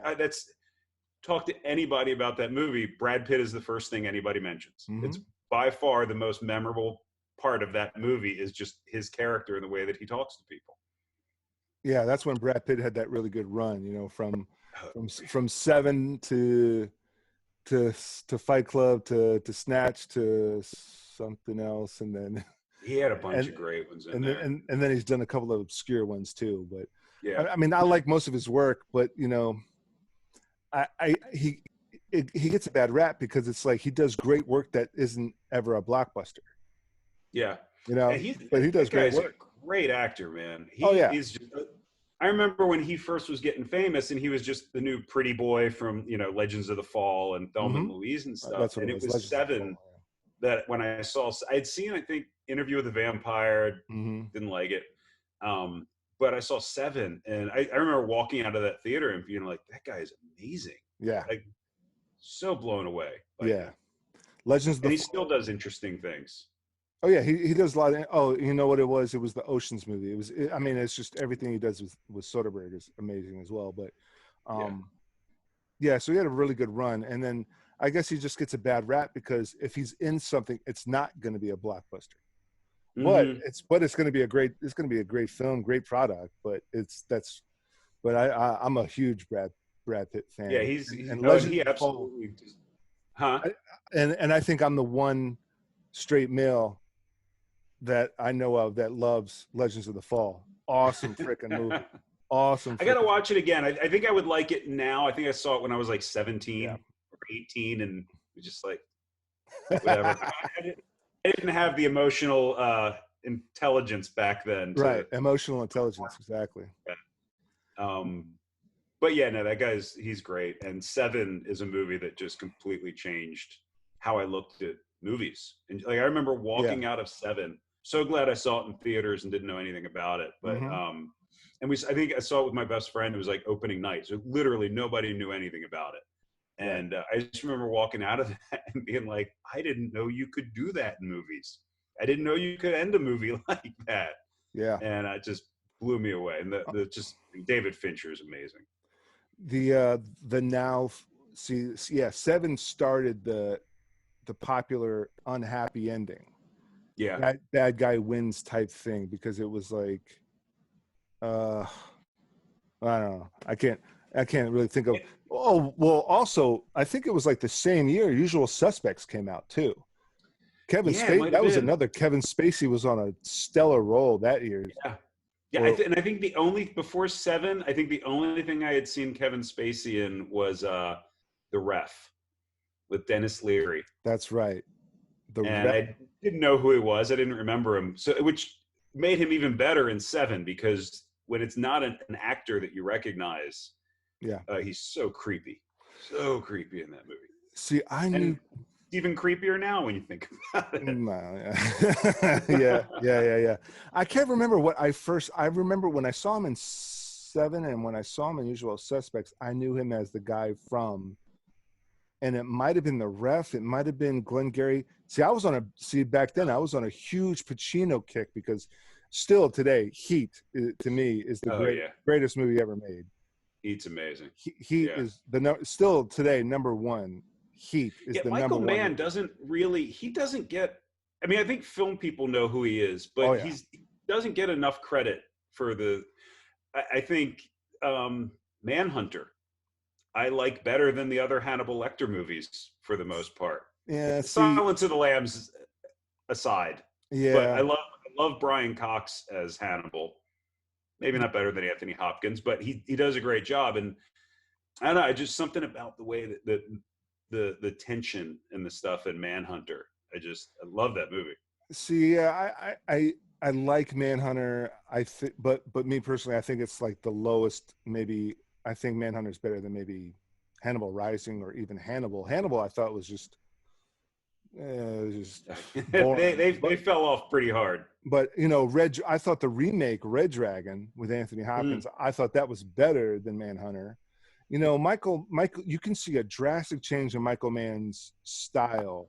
talk to anybody about that movie, Brad Pitt is the first thing anybody mentions. Mm-hmm. It's by far the most memorable part of that movie, is just his character and the way that he talks to people. Yeah, that's when Brad Pitt had that really good run, you know, from Seven to Fight Club to Snatch to something else, and then he had a bunch of great ones in there. And then he's done a couple of obscure ones too. But yeah, I mean, I like most of his work, but you know, he gets a bad rap because it's like he does great work that isn't ever a blockbuster. Yeah, you know, but he does great work. A great actor, man. He's just, I remember when he first was getting famous, and he was just the new pretty boy from, you know, Legends of the Fall and Thelma and Louise and stuff. That's what and it was Seven that when I saw, I'd seen, I think, Interview with the Vampire, didn't like it. But I saw Seven, and I remember walking out of that theater and being like, that guy is amazing. Yeah. Like, so blown away. Legends of the Fall. And he still does interesting things. Oh yeah, he does a lot of, you know what it was? It was the Oceans movie. I mean, it's just everything he does with Soderbergh is amazing as well. But so he had a really good run, and then I guess he just gets a bad rap because if he's in something, it's not going to be a blockbuster. But it's going to be a great film, great product. But I'm a huge Brad Pitt fan. Yeah, he absolutely. And I think I'm the one straight male that I know of that loves Legends of the Fall. Awesome freaking movie. Awesome. I got to watch it again. I think I would like it now. I think I saw it when I was like 17 or 18, and just like, whatever. I didn't have the emotional intelligence back then. Right. Emotional intelligence. Exactly. Yeah. But yeah, no, he's great. And Seven is a movie that just completely changed how I looked at movies. And like, I remember walking out of Seven, so glad I saw it in theaters and didn't know anything about it. But, I think I saw it with my best friend. It was like opening night. So literally nobody knew anything about it. And I just remember walking out of that and being like, I didn't know you could do that in movies. I didn't know you could end a movie like that. Yeah. And it just blew me away. And David Fincher is amazing. Seven started the popular unhappy ending. Yeah. That bad guy wins type thing, because it was like, I don't know. I can't really think of. Oh, well, also, I think it was like the same year Usual Suspects came out too. Kevin Spacey, that was another. Kevin Spacey was on a stellar role that year. Yeah. Yeah, and I think before Seven, I think the only thing I had seen Kevin Spacey in was The Ref with Dennis Leary. That's right. I didn't know who he was. I didn't remember him. So, which made him even better in Seven, because when it's not an actor that you recognize, he's so creepy in that movie. See, I knew. Even creepier now when you think about it. Yeah. I can't remember I remember when I saw him in Seven, and when I saw him in Usual Suspects, I knew him as the guy from and it might have been The Ref, it might have been Glengarry. Back then I was on a huge Pacino kick, because still today, Heat to me is the greatest movie ever made. Heat's amazing. Heat is still today number one. Heat is the Michael number one. Mann doesn't get. I mean, I think film people know who he is, but he doesn't get enough credit for the. I think Manhunter, I like better than the other Hannibal Lecter movies for the most part. Yeah, Silence of the Lambs aside. Yeah, but I love Brian Cox as Hannibal. Maybe not better than Anthony Hopkins, but he does a great job. And I don't know, just something about the way that the tension and the stuff in Manhunter. I love that movie. See, I like Manhunter. But me personally, I think it's like the lowest. Maybe I think Manhunter is better than maybe Hannibal Rising or even Hannibal. Hannibal, I thought was just they fell off pretty hard. But I thought the remake Red Dragon with Anthony Hopkins, I thought that was better than Manhunter. Michael, you can see a drastic change in Michael Mann's style,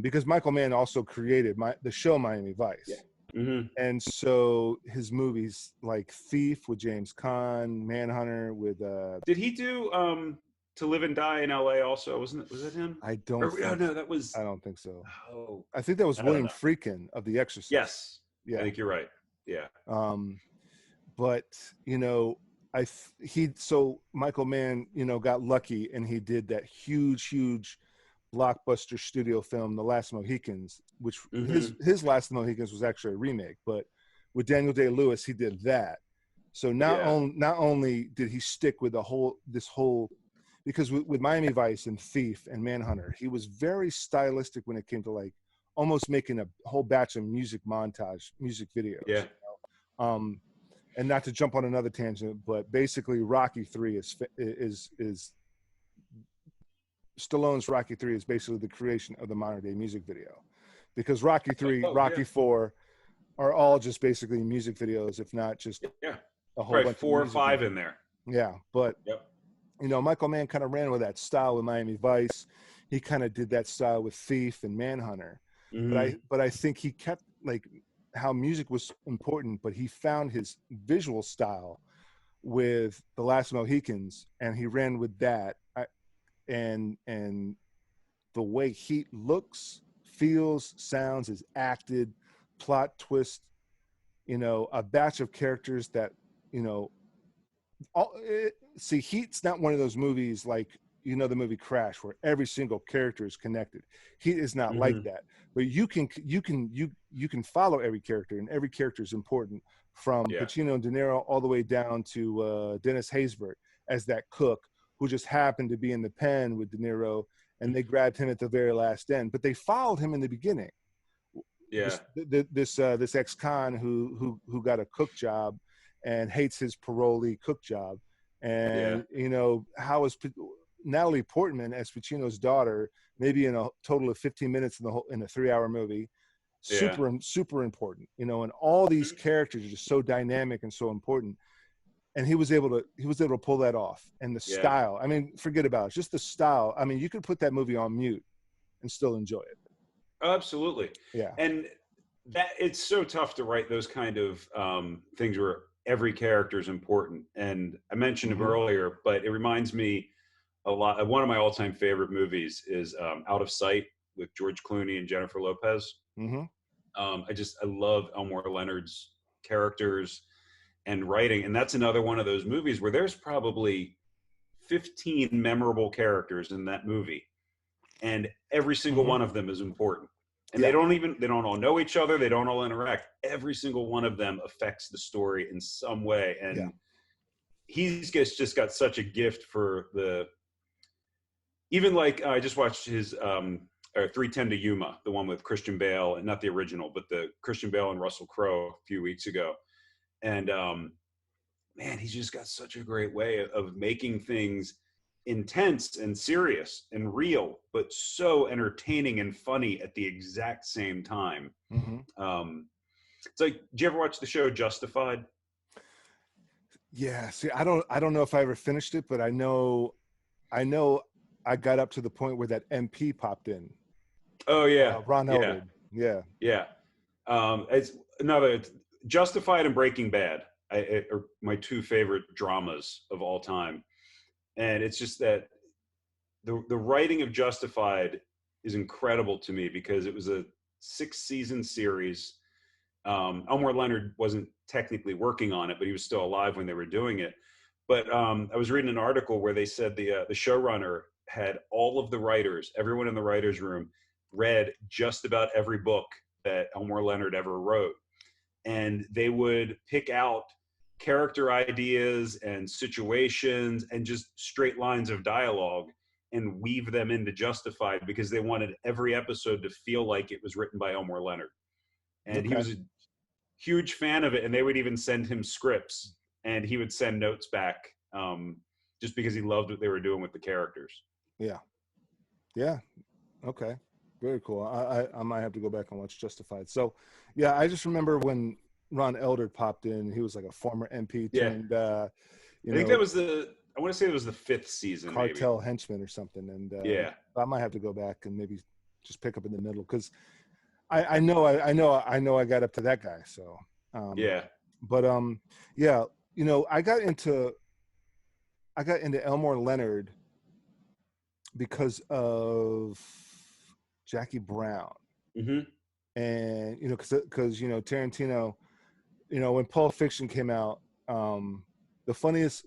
because Michael Mann also created the show Miami Vice. Yeah. Mm-hmm. And so his movies like Thief with James Caan, Manhunter with did he do To Live and Die in LA also? Was that him? I don't think so. Oh, I think that was William Friedkin of The Exorcist. Yes. Yeah. I think you're right. Yeah. But Michael Mann, got lucky, and he did that huge blockbuster studio film, The Last Mohicans, which his Last Mohicans was actually a remake, but with Daniel Day-Lewis, he did that. So not only did he stick with because with Miami Vice and Thief and Manhunter, he was very stylistic when it came to like almost making a whole batch of music videos. Yeah. And not to jump on another tangent, but basically Rocky 3 is Stallone's Rocky 3 is basically the creation of the modern day music video, because Rocky 3, Rocky 4 are all just basically music videos, if not just a whole bunch 4 of or 5 in there. Yeah, but Michael Mann kind of ran with that style with Miami Vice. He kind of did that style with Thief and Manhunter. Mm-hmm. But I think he kept like how music was important, but he found his visual style with The Last Mohicans, and he ran with that. And the way Heat looks, feels, sounds, is acted, plot twist, a batch of characters that, Heat's not one of those movies like, the movie Crash, where every single character is connected. Heat is not like that, but you can follow every character, and every character is important, from Pacino and De Niro all the way down to Dennis Haysbert as that cook who just happened to be in the pen with De Niro, and they grabbed him at the very last end, but they followed him in the beginning. Yeah. This ex-con who got a cook job and hates his parolee cook job. And, how is Natalie Portman as Pacino's daughter, maybe in a total of 15 minutes in a 3-hour movie, super important, and all these characters are just so dynamic and so important. And he was able to pull that off. And the style, I mean, forget about it, just the style. I mean, you could put that movie on mute and still enjoy it. Oh, absolutely. Yeah. And that it's so tough to write those kind of things where every character is important. And I mentioned him earlier, but it reminds me a lot. One of my all-time favorite movies is Out of Sight with George Clooney and Jennifer Lopez. Mm-hmm. I love Elmore Leonard's characters and writing. And that's another one of those movies where there's probably 15 memorable characters in that movie, and every single one of them is important. And they don't all know each other. They don't all interact. Every single one of them affects the story in some way. And he's just got such a gift for even like, I just watched his 3:10 to Yuma, the one with Christian Bale, and not the original, but the Christian Bale and Russell Crowe a few weeks ago. And man, he's just got such a great way of making things intense and serious and real, but so entertaining and funny at the exact same time. It's like, did you ever watch the show Justified? Yeah. See, I don't know if I ever finished it, but I know I got up to the point where that MP popped in. Oh yeah, Ron yeah, Eldard. Yeah. yeah. It's another Justified and Breaking Bad are my two favorite dramas of all time, and it's just that the writing of Justified is incredible to me because it was a 6-season series. Elmore Leonard wasn't technically working on it, but he was still alive when they were doing it. But I was reading an article where they said the showrunner had all of the writers, everyone in the writers' room, read just about every book that Elmore Leonard ever wrote, and they would pick out character ideas and situations and just straight lines of dialogue and weave them into Justified because they wanted every episode to feel like it was written by Elmore Leonard. And he Okay. was a huge fan of it, and they would even send him scripts and he would send notes back, just because he loved what they were doing with the characters. Yeah. Yeah. Okay. Very cool. I might have to go back and watch Justified. So, yeah, I just remember when Ron Eldard popped in. He was like a former MP Yeah. turned, I think that was I want to say it was the 5th season, cartel maybe. henchman or something. And Yeah. I might have to go back and maybe just pick up in the middle because I know I got up to that guy. So Yeah. but yeah, you know, I got into Elmore Leonard because of Jackie Brown. Mm-hmm. And you know, because you know, Tarantino, you know, when Pulp Fiction came out, the funniest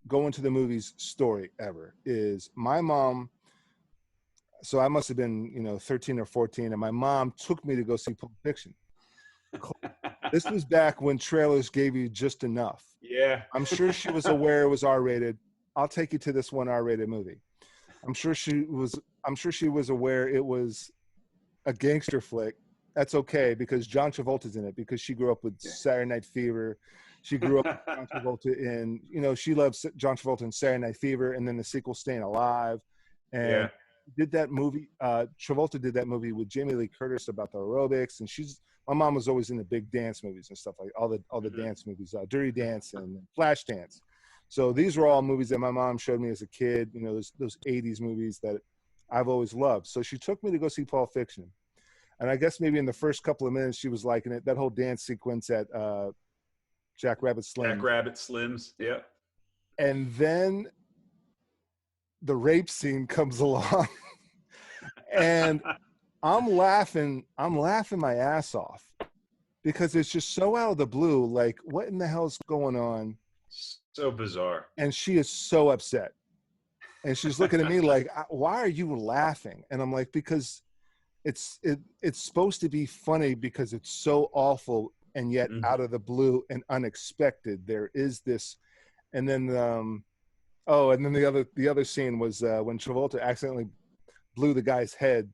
going to the movies story ever is my mom. So I must have been, you know, 13 or 14, and my mom took me to go see Pulp Fiction. This was back when trailers gave you just enough. Yeah. I'm sure she was aware it was R-rated. I'll take you to this one R-rated movie. I'm sure she was aware it was a gangster flick. That's okay because John Travolta's in it because she grew up with Saturday Night Fever. She grew up with John Travolta in, you know, she loves John Travolta in Saturday Night Fever and then the sequel Staying Alive. And did that movie, Travolta did that movie with Jamie Lee Curtis about the aerobics. And my mom was always into big dance movies and stuff like all the dance movies, Dirty Dancing, Flashdance. So these were all movies that my mom showed me as a kid, you know, those 80s movies that I've always loved. So she took me to go see Pulp Fiction. And I guess maybe in the first couple of minutes, she was liking it. That whole dance sequence at Jack Rabbit Slims. Jack Rabbit Slims, yeah. And then the rape scene comes along. And I'm laughing my ass off because it's just so out of the blue. Like, what in the hell's going on? So bizarre. And she is so upset. And she's looking at me like, why are you laughing? And I'm like, because it's supposed to be funny because it's so awful and yet out of the blue and unexpected. There is this, and then and then the other scene was when Travolta accidentally blew the guy's head.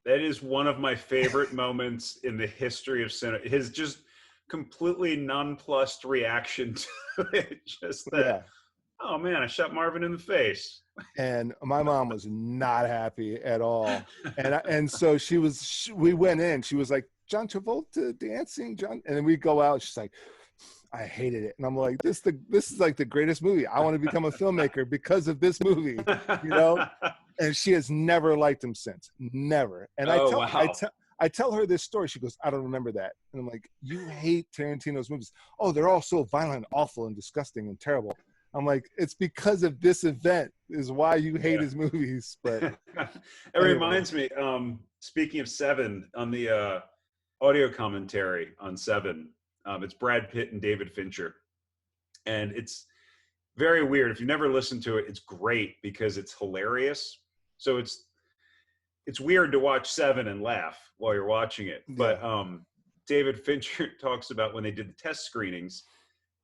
That is one of my favorite moments in the history of cinema. His just completely nonplussed reaction to it. Just that, oh man, I shot Marvin in the face. And my mom was not happy at all. And so we went in, she was like, John Travolta dancing, John. And then we go out, she's like, I hated it. And I'm like, this is like the greatest movie. I want to become a filmmaker because of this movie, you know? And she has never liked him since. Never. And I tell her this story. She goes, I don't remember that. And I'm like, you hate Tarantino's movies. Oh, they're all so violent, awful, and disgusting and terrible. I'm like, it's because of this event is why you hate his movies. But it reminds me, speaking of Seven, on the audio commentary on Seven, it's Brad Pitt and David Fincher. And it's very weird. If you've never listened to it, it's great because it's hilarious. So it's weird to watch Seven and laugh while you're watching it. But David Fincher talks about when they did the test screenings.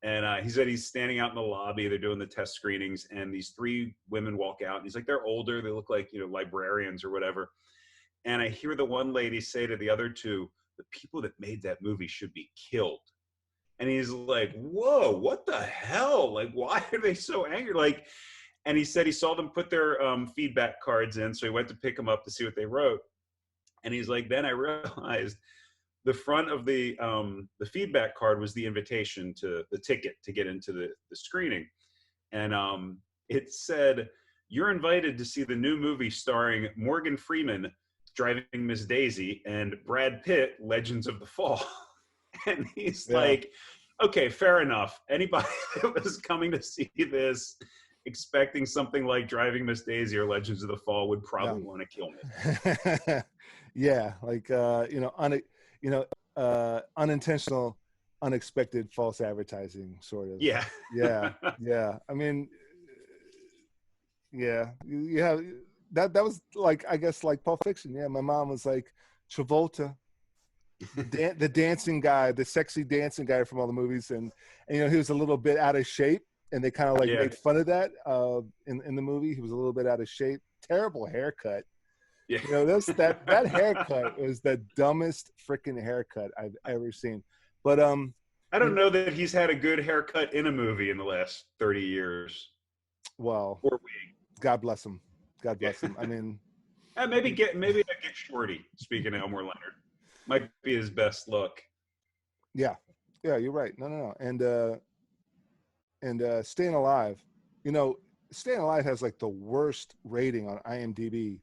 And he said he's standing out in the lobby. They're doing the test screenings, and these 3 women walk out. And he's like, they're older. They look like, you know, librarians or whatever. And I hear the one lady say to the other 2, the people that made that movie should be killed. And he's like, whoa, what the hell? Like, why are they so angry? Like, and he said he saw them put their feedback cards in. So he went to pick them up to see what they wrote. And he's like, then I realized the front of the feedback card was the invitation to the ticket to get into the screening. And it said, "You're invited to see the new movie starring Morgan Freeman, Driving Miss Daisy, and Brad Pitt, Legends of the Fall." And he's Yeah. like, okay, fair enough. Anybody that was coming to see this expecting something like Driving Miss Daisy or Legends of the Fall would probably want to kill me. Yeah, like unintentional, unexpected false advertising, sort of. Yeah. Yeah, yeah. I mean, yeah, yeah. That was like, I guess, like Pulp Fiction. Yeah, my mom was like Travolta, the dancing guy, the sexy dancing guy from all the movies, and he was a little bit out of shape, and they kind of like Yeah. made fun of that in the movie. He was a little bit out of shape, terrible haircut. Yeah. That haircut was the dumbest freaking haircut I've ever seen. But I don't know that he's had a good haircut in a movie in the last 30 years. well, Or we. God bless him. God bless him. I mean, maybe I get Shorty. Speaking of Elmore Leonard, might be his best look. yeah, you're right. No, and Staying Alive, Staying Alive has like the worst rating on IMDb,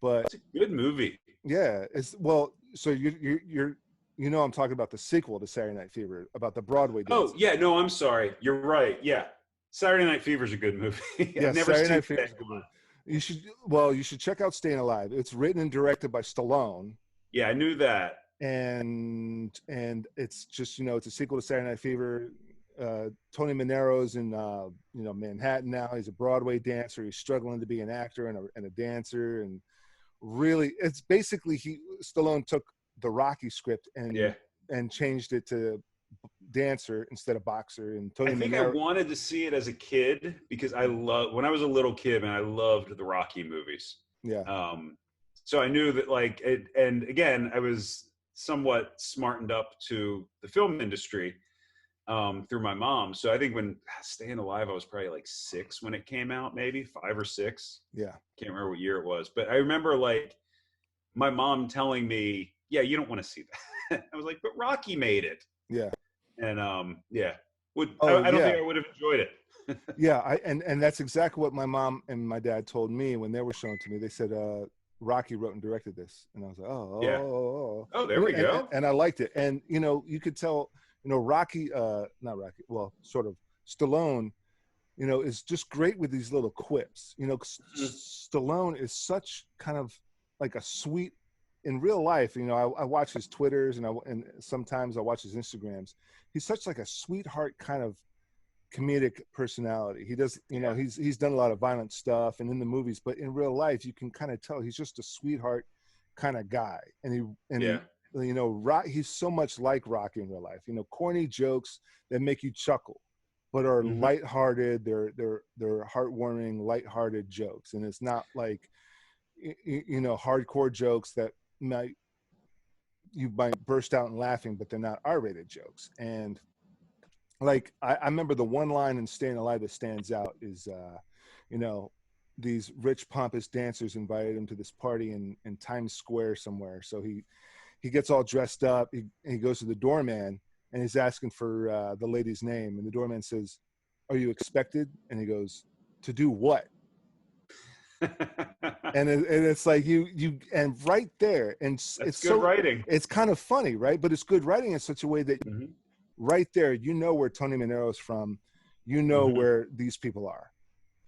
but It's a good movie. yeah, it's well. So I'm talking about the sequel to Saturday Night Fever, about the Broadway dance. Oh yeah, no, I'm sorry. You're right. Yeah, Saturday Night Fever is a good movie. Yeah, I've never Saturday seen Night Fever is a good movie. You should check out Staying Alive. It's written and directed by Stallone. Yeah, I knew that. And it's just it's a sequel to Saturday Night Fever. Tony Manero's in Manhattan now. He's a Broadway dancer. He's struggling to be an actor and a dancer, and really, it's basically Stallone took the Rocky script and changed it to dancer instead of boxer. And Tony I wanted to see it as a kid because when I was a little kid, man, I loved the Rocky movies. Yeah. So I knew that and again, I was somewhat smartened up to the film industry through my mom. So I think when Staying Alive, I was probably like 6 when it came out, maybe 5 or 6. Yeah. Can't remember what year it was, but I remember like my mom telling me, "Yeah, you don't want to see that." I was like, "But Rocky made it." Yeah. And yeah, I don't think I would have enjoyed it. Yeah, and that's exactly what my mom and my dad told me when they were showing it to me. They said Rocky wrote and directed this, and I was like, oh, there we go. And I liked it, and you could tell, Rocky, not Rocky, well, sort of Stallone, is just great with these little quips. Stallone is such kind of like a sweet. In real life, I watch his Twitters and sometimes I watch his Instagrams. He's such like a sweetheart kind of comedic personality. He does, he's done a lot of violent stuff and in the movies, but in real life, you can kind of tell he's just a sweetheart kind of guy. He's so much like Rocky in real life. Corny jokes that make you chuckle, but are lighthearted. They're heartwarming, lighthearted jokes, and it's not like hardcore jokes that you might burst out in laughing, but they're not R-rated jokes. And like I remember the one line in Staying Alive that stands out is these rich pompous dancers invited him to this party in Times Square somewhere. So he gets all dressed up, he goes to the doorman and he's asking for the lady's name, and the doorman says, "Are you expected?" And he goes, "To do what?" and it's like you and right there, and it's good writing. It's kind of funny, right? But it's good writing in such a way that right there, where Tony Manero's from, where these people are.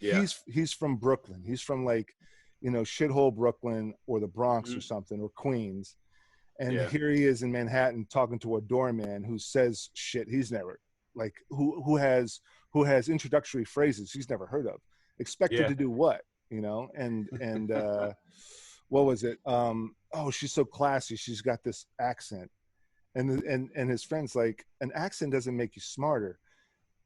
Yeah. He's from Brooklyn. He's from like, shithole Brooklyn or the Bronx or something, or Queens. And here he is in Manhattan talking to a doorman who says shit he's never, like, who has introductory phrases he's never heard of. Expected to do what? And what was it? She's so classy. She's got this accent. And his friend's like, an accent doesn't make you smarter.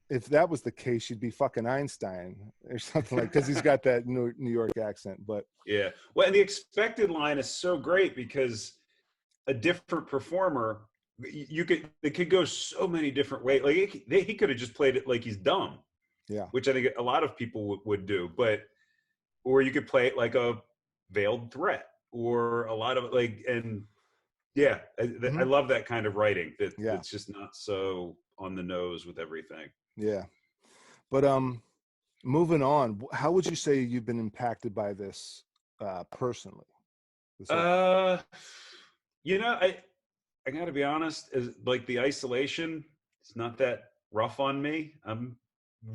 If that was the case, you'd be fucking Einstein or something, like, because he's got that New York accent. But yeah, well, and the expected line is so great because a different performer, it could go so many different ways. Like he could have just played it like he's dumb, which I think a lot of people would do. Or you could play it like a veiled threat, or a lot of I love that kind of writing that's just not so on the nose with everything. Yeah. But moving on, how would you say you've been impacted by this personally? Uh, I got to be honest, is like the isolation, it's not that rough on me. I'm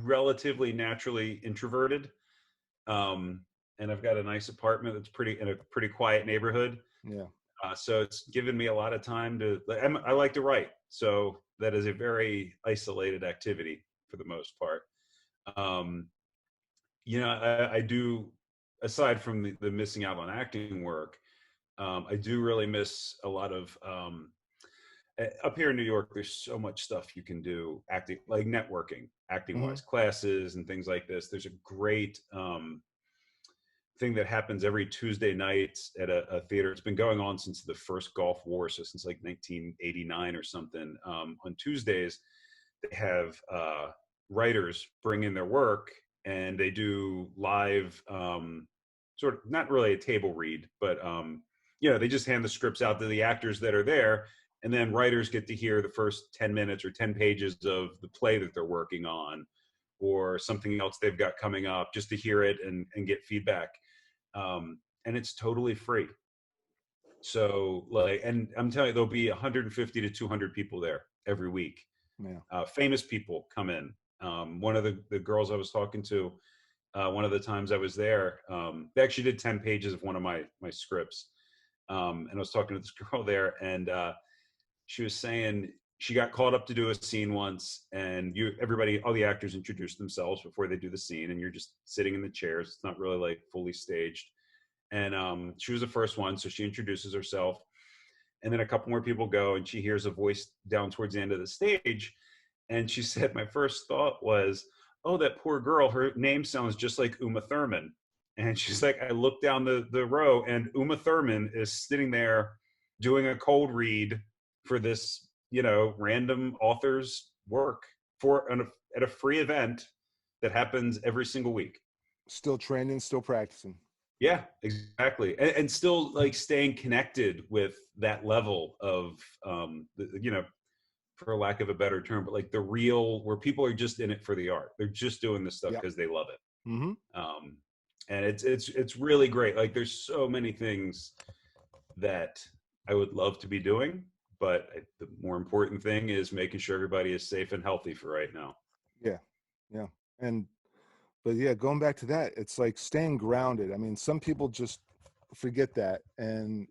relatively naturally introverted. And I've got a nice apartment that's in a pretty quiet neighborhood. Yeah. So it's given me a lot of time I like to write. So that is a very isolated activity for the most part. Um, I do, aside from the missing out on acting work, I do really miss a lot of, up here in New York, there's so much stuff you can do acting, like networking, acting wise, classes and things like this. There's a great thing that happens every Tuesday night at a theater. It's been going on since the first Gulf War, so since like 1989 or something. On Tuesdays, they have writers bring in their work, and they do live, sort of not really a table read, but they just hand the scripts out to the actors that are there, and then writers get to hear the first 10 minutes or 10 pages of the play that they're working on, or something else they've got coming up, just to hear it and get feedback. And it's totally free. So and I'm telling you, there'll be 150 to 200 people there every week. Yeah. Famous people come in. One of the girls I was talking to, one of the times I was there, they actually did 10 pages of one of my scripts. And I was talking to this girl there, and she was saying she got called up to do a scene once, and all the actors introduce themselves before they do the scene, and you're just sitting in the chairs. It's not really like fully staged. And she was the first one, so she introduces herself, and then a couple more people go, and she hears a voice down towards the end of the stage, and she said, my first thought was, oh, that poor girl, her name sounds just like Uma Thurman. And she's like, I looked down the row, and Uma Thurman is sitting there doing a cold read for this random author's work at a free event that happens every single week. Still training, still practicing. Yeah, exactly. And still like staying connected with that level of, for lack of a better term, but like the real, where people are just in it for the art. They're just doing this stuff because they love it. Mm-hmm. And it's really great. Like there's so many things that I would love to be doing, but the more important thing is making sure everybody is safe and healthy for right now. Yeah. Yeah. But yeah, going back to that, it's like staying grounded. I mean, some people just forget that and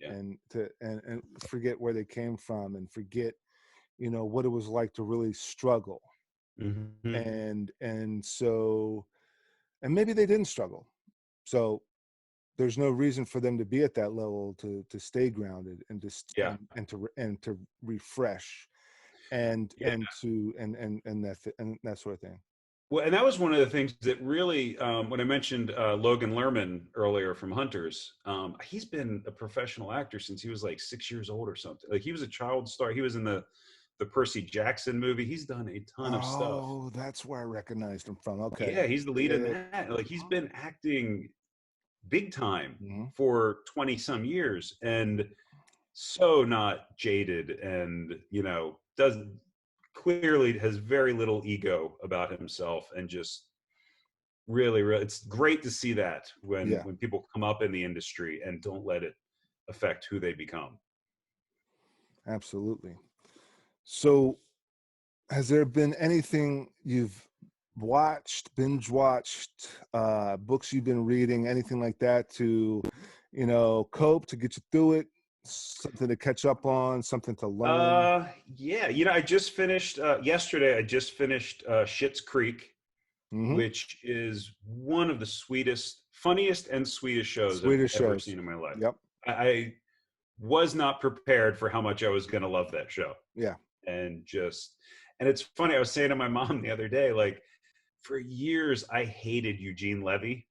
forget where they came from, and forget, what it was like to really struggle. Mm-hmm. And so, and maybe they didn't struggle. So there's no reason for them to be at that level to stay grounded and to refresh and that sort of thing. Well, and that was one of the things that really, when I mentioned Logan Lerman earlier from Hunters, he's been a professional actor since he was like 6 years old or something. Like he was a child star. He was in the Percy Jackson movie. He's done a ton of stuff. Oh, that's where I recognized him from. Okay. Yeah, he's the lead in that. Like he's been acting big time for 20 some years, and so not jaded, and clearly has very little ego about himself, and just really it's great to see that when people come up in the industry and don't let it affect who they become. Absolutely. So has there been anything you've binge watched, books you've been reading, anything like that to cope, to get you through it, something to catch up on, something to learn? I just finished yesterday. I just finished Schitt's Creek, which is one of the funniest and sweetest shows I've ever seen in my life. Yep. I was not prepared for how much I was going to love that show. Yeah. And it's funny, I was saying to my mom the other day, like, for years I hated Eugene Levy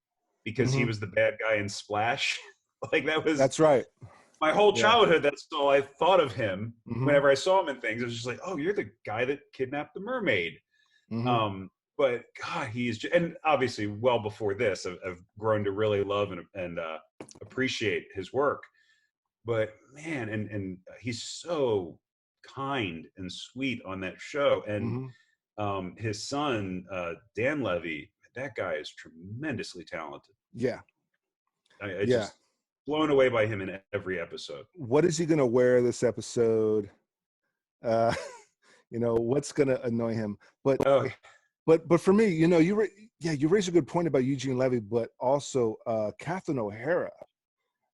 because he was the bad guy in Splash. Like that's right. My whole childhood, that's all I thought of him. Whenever I saw him in things, it was just like, oh, you're the guy that kidnapped the mermaid. But God, and obviously well before this, I've grown to really love and appreciate his work. But man, and he's so kind and sweet on that show. And his son, Dan Levy, that guy is tremendously talented. Yeah. I just blown away by him in every episode. What is he going to wear this episode? What's going to annoy him? But for me, you raise a good point about Eugene Levy, but also Catherine O'Hara.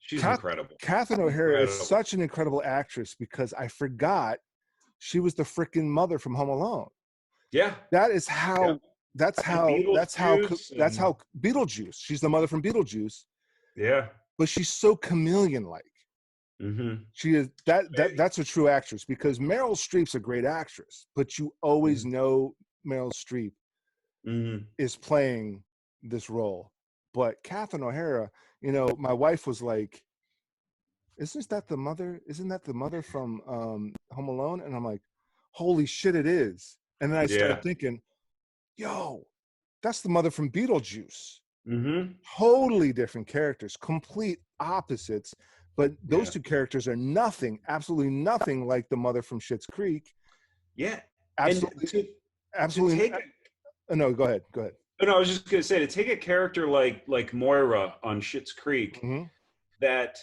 She's incredible. Catherine O'Hara is such an incredible actress, because I forgot she was the freaking mother from Home Alone. Yeah. That's how Beetlejuice. She's the mother from Beetlejuice. Yeah. But she's so chameleon-like. Mm-hmm. She is that's a true actress, because Meryl Streep's a great actress, but you always know Meryl Streep is playing this role. But Catherine O'Hara, my wife was like, isn't that the mother from Home Alone? And I'm like, holy shit, it is. And then I started thinking, yo, that's the mother from Beetlejuice. Mm-hmm. Totally different characters, complete opposites, but those two characters are absolutely nothing like the mother from Schitt's Creek. Yeah. Absolutely. No, go ahead. No, I was just going to say, to take a character like Moira on Schitt's Creek, that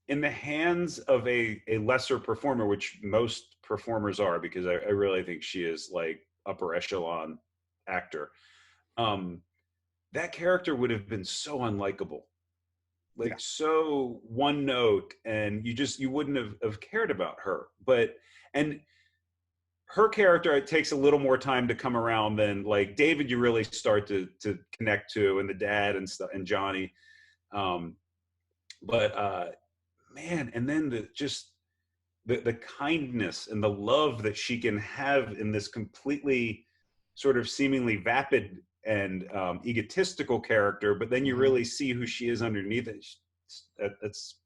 in the hands of a lesser performer, which most performers are, because I really think she is like upper echelon actor, that character would have been so unlikable, so one note, and you wouldn't have cared about her. And her character, it takes a little more time to come around than like David. You really start to connect to, and the dad and stuff, and Johnny. Man, and then the kindness and the love that she can have in this completely sort of seemingly vapid and egotistical character, but then you really see who she is underneath it. That's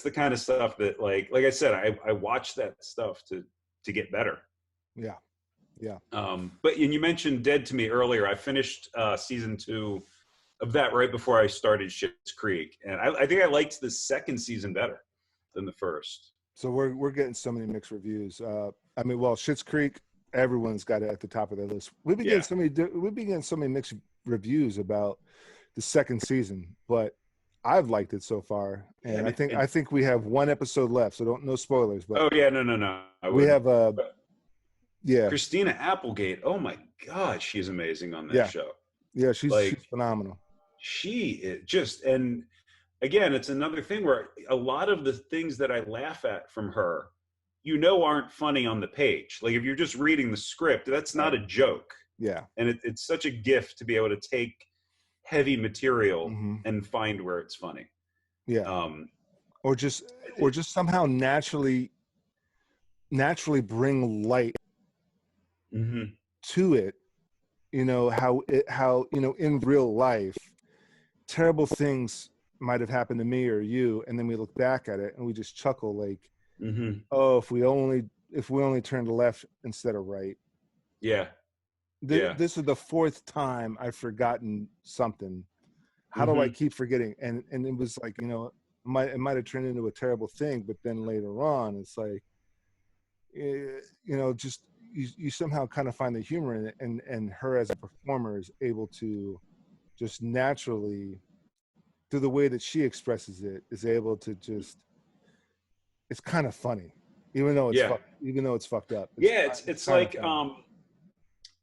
the kind of stuff that, like I said, I watch that stuff to get better. Yeah. But you mentioned Dead to Me earlier. I finished season 2 of that right before I started Schitt's Creek, and I think I liked the second season better than the first. So we're getting so many mixed reviews. Schitt's Creek, everyone's got it at the top of their list. We've been getting so many mixed reviews about the second season, but I've liked it so far, and I think we have one episode left, so no spoilers. But no. We have Christina Applegate. Oh my God, she's amazing on that show. Yeah, she's phenomenal. She is just, and again, it's another thing where a lot of the things that I laugh at from her, aren't funny on the page. Like if you're just reading the script, that's not a joke. Yeah. And it's such a gift to be able to take heavy material and find where it's funny. Yeah. Or just somehow naturally bring light to it. How in real life, terrible things might have happened to me or you, and then we look back at it and we just chuckle, like, oh, if we only turned left instead of right. This is the 4th time I've forgotten something. How do I keep forgetting? And it was like, it might have turned into a terrible thing, but then later on it's like, just you somehow kind of find the humor in it, and her as a performer is able to just naturally, through the way that she expresses it, is able to just, it's kind of funny, even though it's fucked up. It's like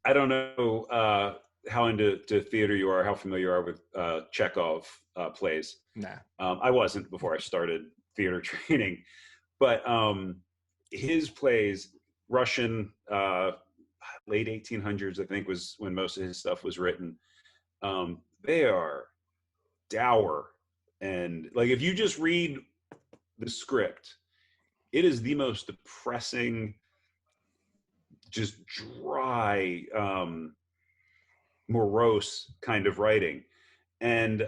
I don't know how into theater you are, how familiar you are with Chekhov plays. Nah. I wasn't before I started theater training, but his plays, Russian, late 1800s, I think, was when most of his stuff was written. They are dour, and like if you just read the script, it is the most depressing, just dry, morose kind of writing. And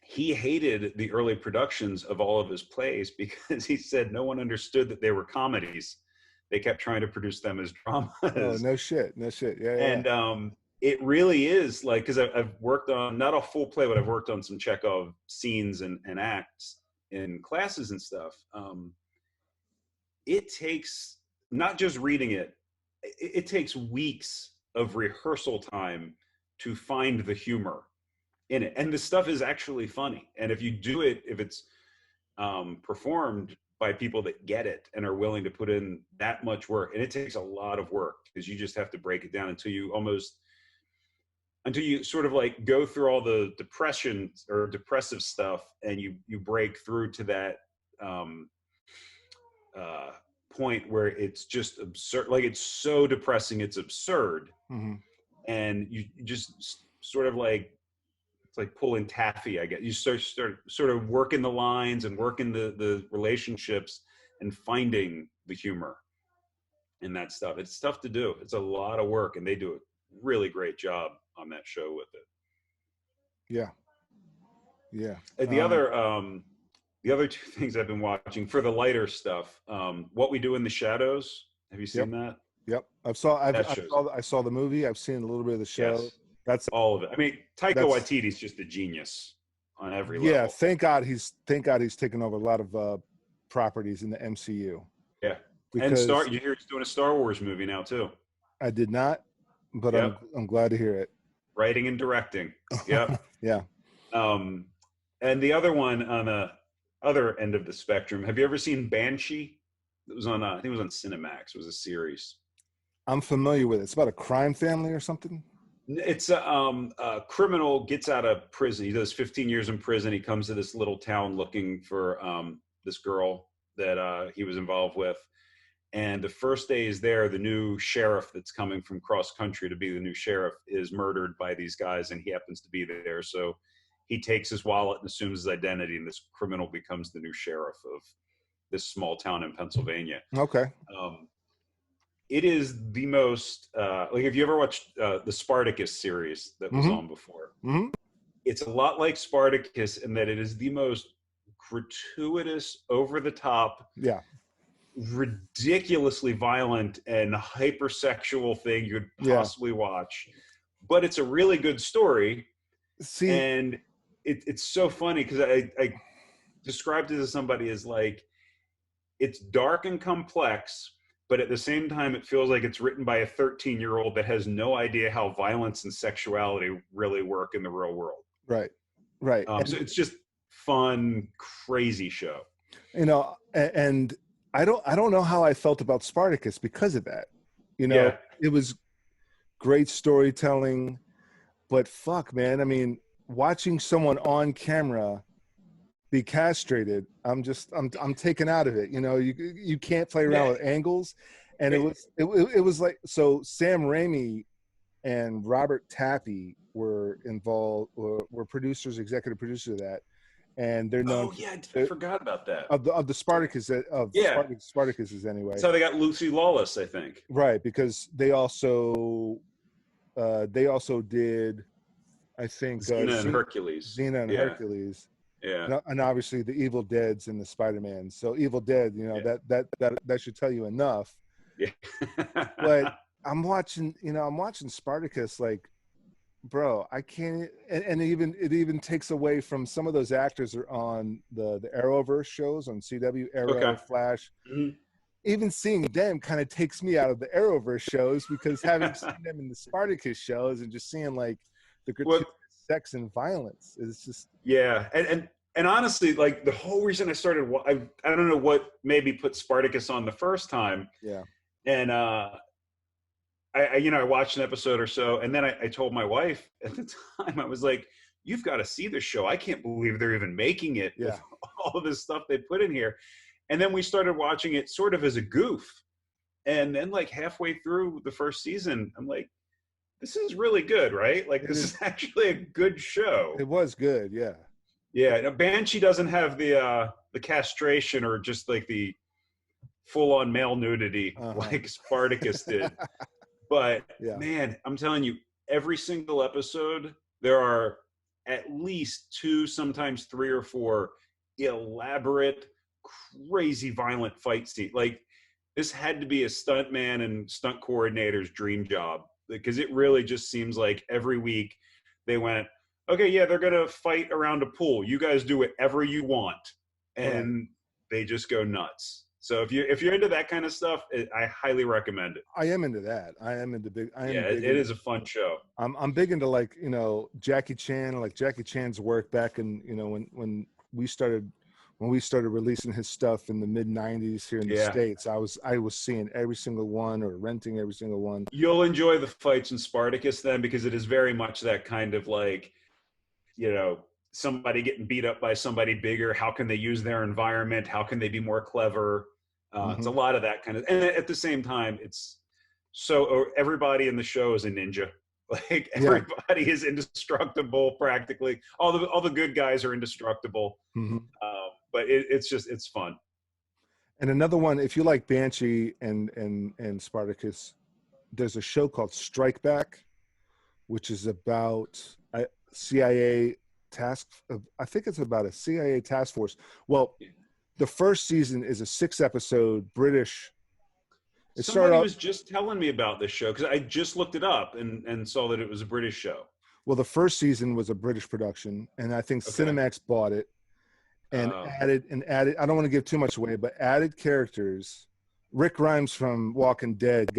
he hated the early productions of all of his plays because he said no one understood that they were comedies. They kept trying to produce them as dramas. Oh, no shit. Yeah. And it really is like, because I've worked on, not a full play, but I've worked on some Chekhov scenes and acts in classes and stuff. It takes, not just reading it, it takes weeks of rehearsal time to find the humor in it. And the stuff is actually funny. And if you do it, if it's performed by people that get it and are willing to put in that much work, and it takes a lot of work because you just have to break it down until you sort of like go through all the depression or depressive stuff, and you break through to that point where it's just absurd. Like, it's so depressing, it's absurd. Mm-hmm. And you just sort of like, it's like pulling taffy, I guess. You start sort of working the lines and working the relationships and finding the humor in that stuff. It's tough to do. It's a lot of work, and they do a really great job on that show with it. Yeah. Yeah. And the other two things I've been watching for the lighter stuff, What We Do in the Shadows. Have you seen that? Yep. I saw the movie. I've seen a little bit of the show. Yes. That's all of it. I mean, Taika Waititi's just a genius on every level. Yeah, thank God he's taken over a lot of properties in the MCU. Yeah. And you hear he's doing a Star Wars movie now too. I did not, but yep. I'm glad to hear it. Writing and directing. Yeah. Yeah. And the other one on the other end of the spectrum, have you ever seen Banshee? It was on I think it was on Cinemax. It was a series. I'm familiar with it. It's about a crime family or something. It's a criminal gets out of prison. He does 15 years in prison. He comes to this little town looking for this girl that he was involved with. And the first day he's there, the new sheriff that's coming from cross country to be the new sheriff is murdered by these guys, and he happens to be there. So he takes his wallet and assumes his identity, and this criminal becomes the new sheriff of this small town in Pennsylvania. Okay. It is the most like, have you ever watched the Spartacus series that was on before? Mm-hmm. It's a lot like Spartacus in that it is the most gratuitous, over the top, ridiculously violent and hypersexual thing you could possibly watch. But it's a really good story. And it's so funny because I described it to somebody as like, it's dark and complex, but at the same time, it feels like it's written by a 13-year-old that has no idea how violence and sexuality really work in the real world. Right, right. So it's just fun, crazy show. You know, and I don't know how I felt about Spartacus because of that. You know, it was great storytelling, but fuck, man. I mean, watching someone on camera be castrated, I'm taken out of it. You know, you can't play around with angles, and it was like, so Sam Raimi and Robert Tappy were involved, were producers, executive producers of that, and they're known. Oh yeah, I forgot about that. Of the Spartacus Spartacuses anyway. That's how they got Lucy Lawless, I think. Right, because they also did, I think, Xena and Hercules. Hercules. Yeah, and obviously the Evil Dead's in the Spider-Man. So Evil Dead, you know, that should tell you enough. Yeah. But I'm watching Spartacus, like, bro, I can't. And it even takes away from some of those actors are on the Arrowverse shows on CW, Arrow, Flash. Mm-hmm. Even seeing them kind of takes me out of the Arrowverse shows, because having seen them in the Spartacus shows and just seeing like the gratuitous sex and violence is just and honestly, like, the whole reason I started, I don't know what maybe put Spartacus on the first time. Yeah. And I watched an episode or so, and then I told my wife at the time, I was like, you've got to see this show. I can't believe they're even making it with all of this stuff they put in here. And then we started watching it sort of as a goof. And then, like, halfway through the first season, I'm like, this is really good, right? Like, this is actually a good show. It was good, yeah. Yeah, now, Banshee doesn't have the castration or just like the full-on male nudity like Spartacus did. But man, I'm telling you, every single episode, there are at least 2, sometimes 3 or 4 elaborate, crazy, violent fight scenes. Like, this had to be a stuntman and stunt coordinator's dream job, because it really just seems like every week they went, okay, yeah, they're going to fight around a pool. You guys do whatever you want. And they just go nuts. So if you're into that kind of stuff, I highly recommend it. I am into that. I am big It is a fun show. I'm big into, like, Jackie Chan, like Jackie Chan's work back in, when we started releasing his stuff in the mid 90s here in the States. I was seeing every single one, or renting every single one. You'll enjoy the fights in Spartacus then, because it is very much that kind of, like, somebody getting beat up by somebody bigger. How can they use their environment? How can they be more clever? It's a lot of that kind of, and at the same time, it's so everybody in the show is a ninja. Like, everybody is indestructible practically. All the good guys are indestructible. But it's fun. And another one, if you like Banshee and Spartacus, there's a show called Strike Back, which is about a CIA task. I think it's about a CIA task force. Well, the first season is a 6-episode British. Somebody was just telling me about this show, because I just looked it up and saw that it was a British show. Well, the first season was a British production, and I think Cinemax bought it and added. I don't want to give too much away, but added characters. Rick Grimes from Walking Dead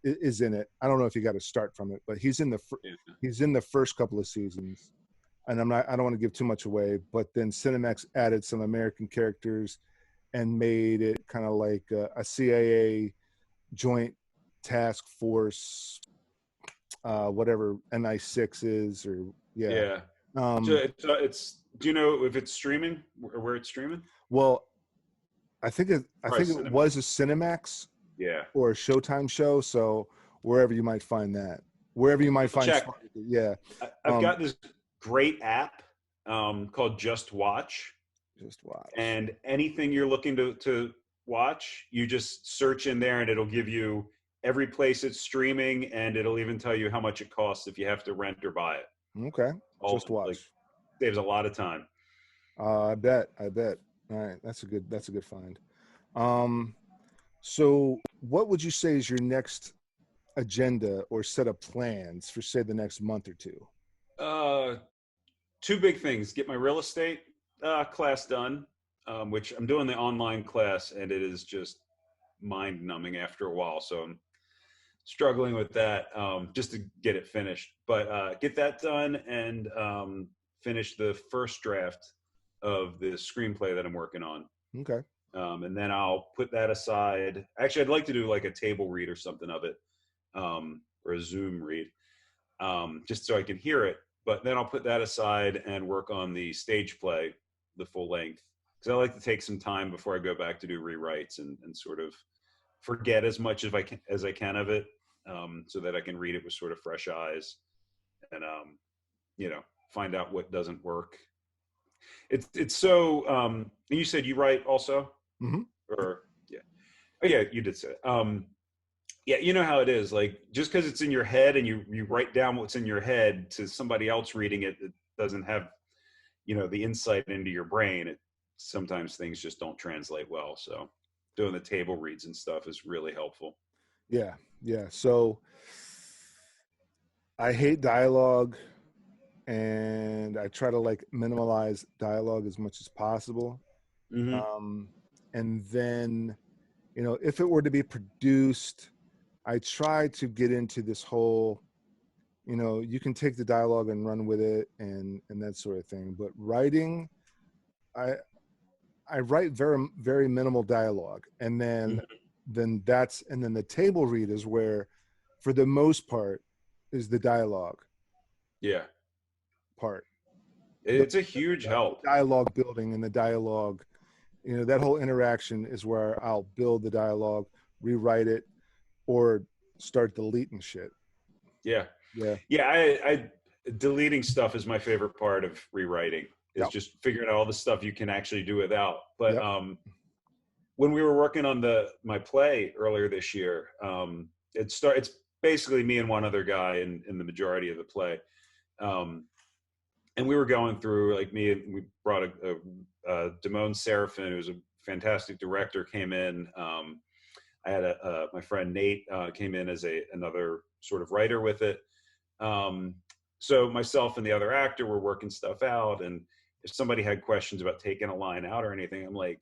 is in it. I don't know if he got a start from it, but he's in the first couple of seasons. And I don't want to give too much away, but then Cinemax added some American characters and made it kind of like a CIA joint task force, whatever MI6 is, or So it's. Do you know if it's streaming or where it's streaming? Well, I think it was a Cinemax, or a Showtime show. So wherever you might find that, I've got this great app called Just Watch. And anything you're looking to watch, you just search in there, and it'll give you every place it's streaming, and it'll even tell you how much it costs if you have to rent or buy it. Okay. Just Watch. Like, saves a lot of time. I bet. All right, that's a good find. So what would you say is your next agenda or set of plans for, say, the next month or two? Two big things: get my real estate class done, which I'm doing the online class, and it is just mind numbing after a while. So I'm struggling with that, just to get it finished, but get that done, and finish the first draft of the screenplay that I'm working on. Okay. And then I'll put that aside. Actually, I'd like to do like a table read or something of it, or a Zoom read, just so I can hear it. But then I'll put that aside and work on the stage play, the full length, because I like to take some time before I go back to do rewrites and sort of forget as much as I can of it, so that I can read it with sort of fresh eyes, and find out what doesn't work. It's so. You said you write also, or you did say it. You know how it is. Like, just because it's in your head and you write down what's in your head, to somebody else reading it, it doesn't have, the insight into your brain. Sometimes things just don't translate well. So doing the table reads and stuff is really helpful. Yeah. So I hate dialogue, and I try to minimize dialogue as much as possible. And then, if it were to be produced, I try to get into this whole, you can take the dialogue and run with it and that sort of thing. But writing, I write very, very minimal dialogue. And then the table read is where, for the most part, is the dialogue. Yeah. Part. It's a huge help. Dialogue building and the dialogue, that whole interaction is where I'll build the dialogue, rewrite it, or start deleting shit. Yeah. I deleting stuff is my favorite part of rewriting. Is just figuring out all the stuff you can actually do without. But when we were working on my play earlier this year, it's basically me and one other guy in the majority of the play. And we were going through, we brought a Damone Seraphin, who's a fantastic director, came in. I had my friend Nate came in as another sort of writer with it. So myself and the other actor were working stuff out. And if somebody had questions about taking a line out or anything, I'm like,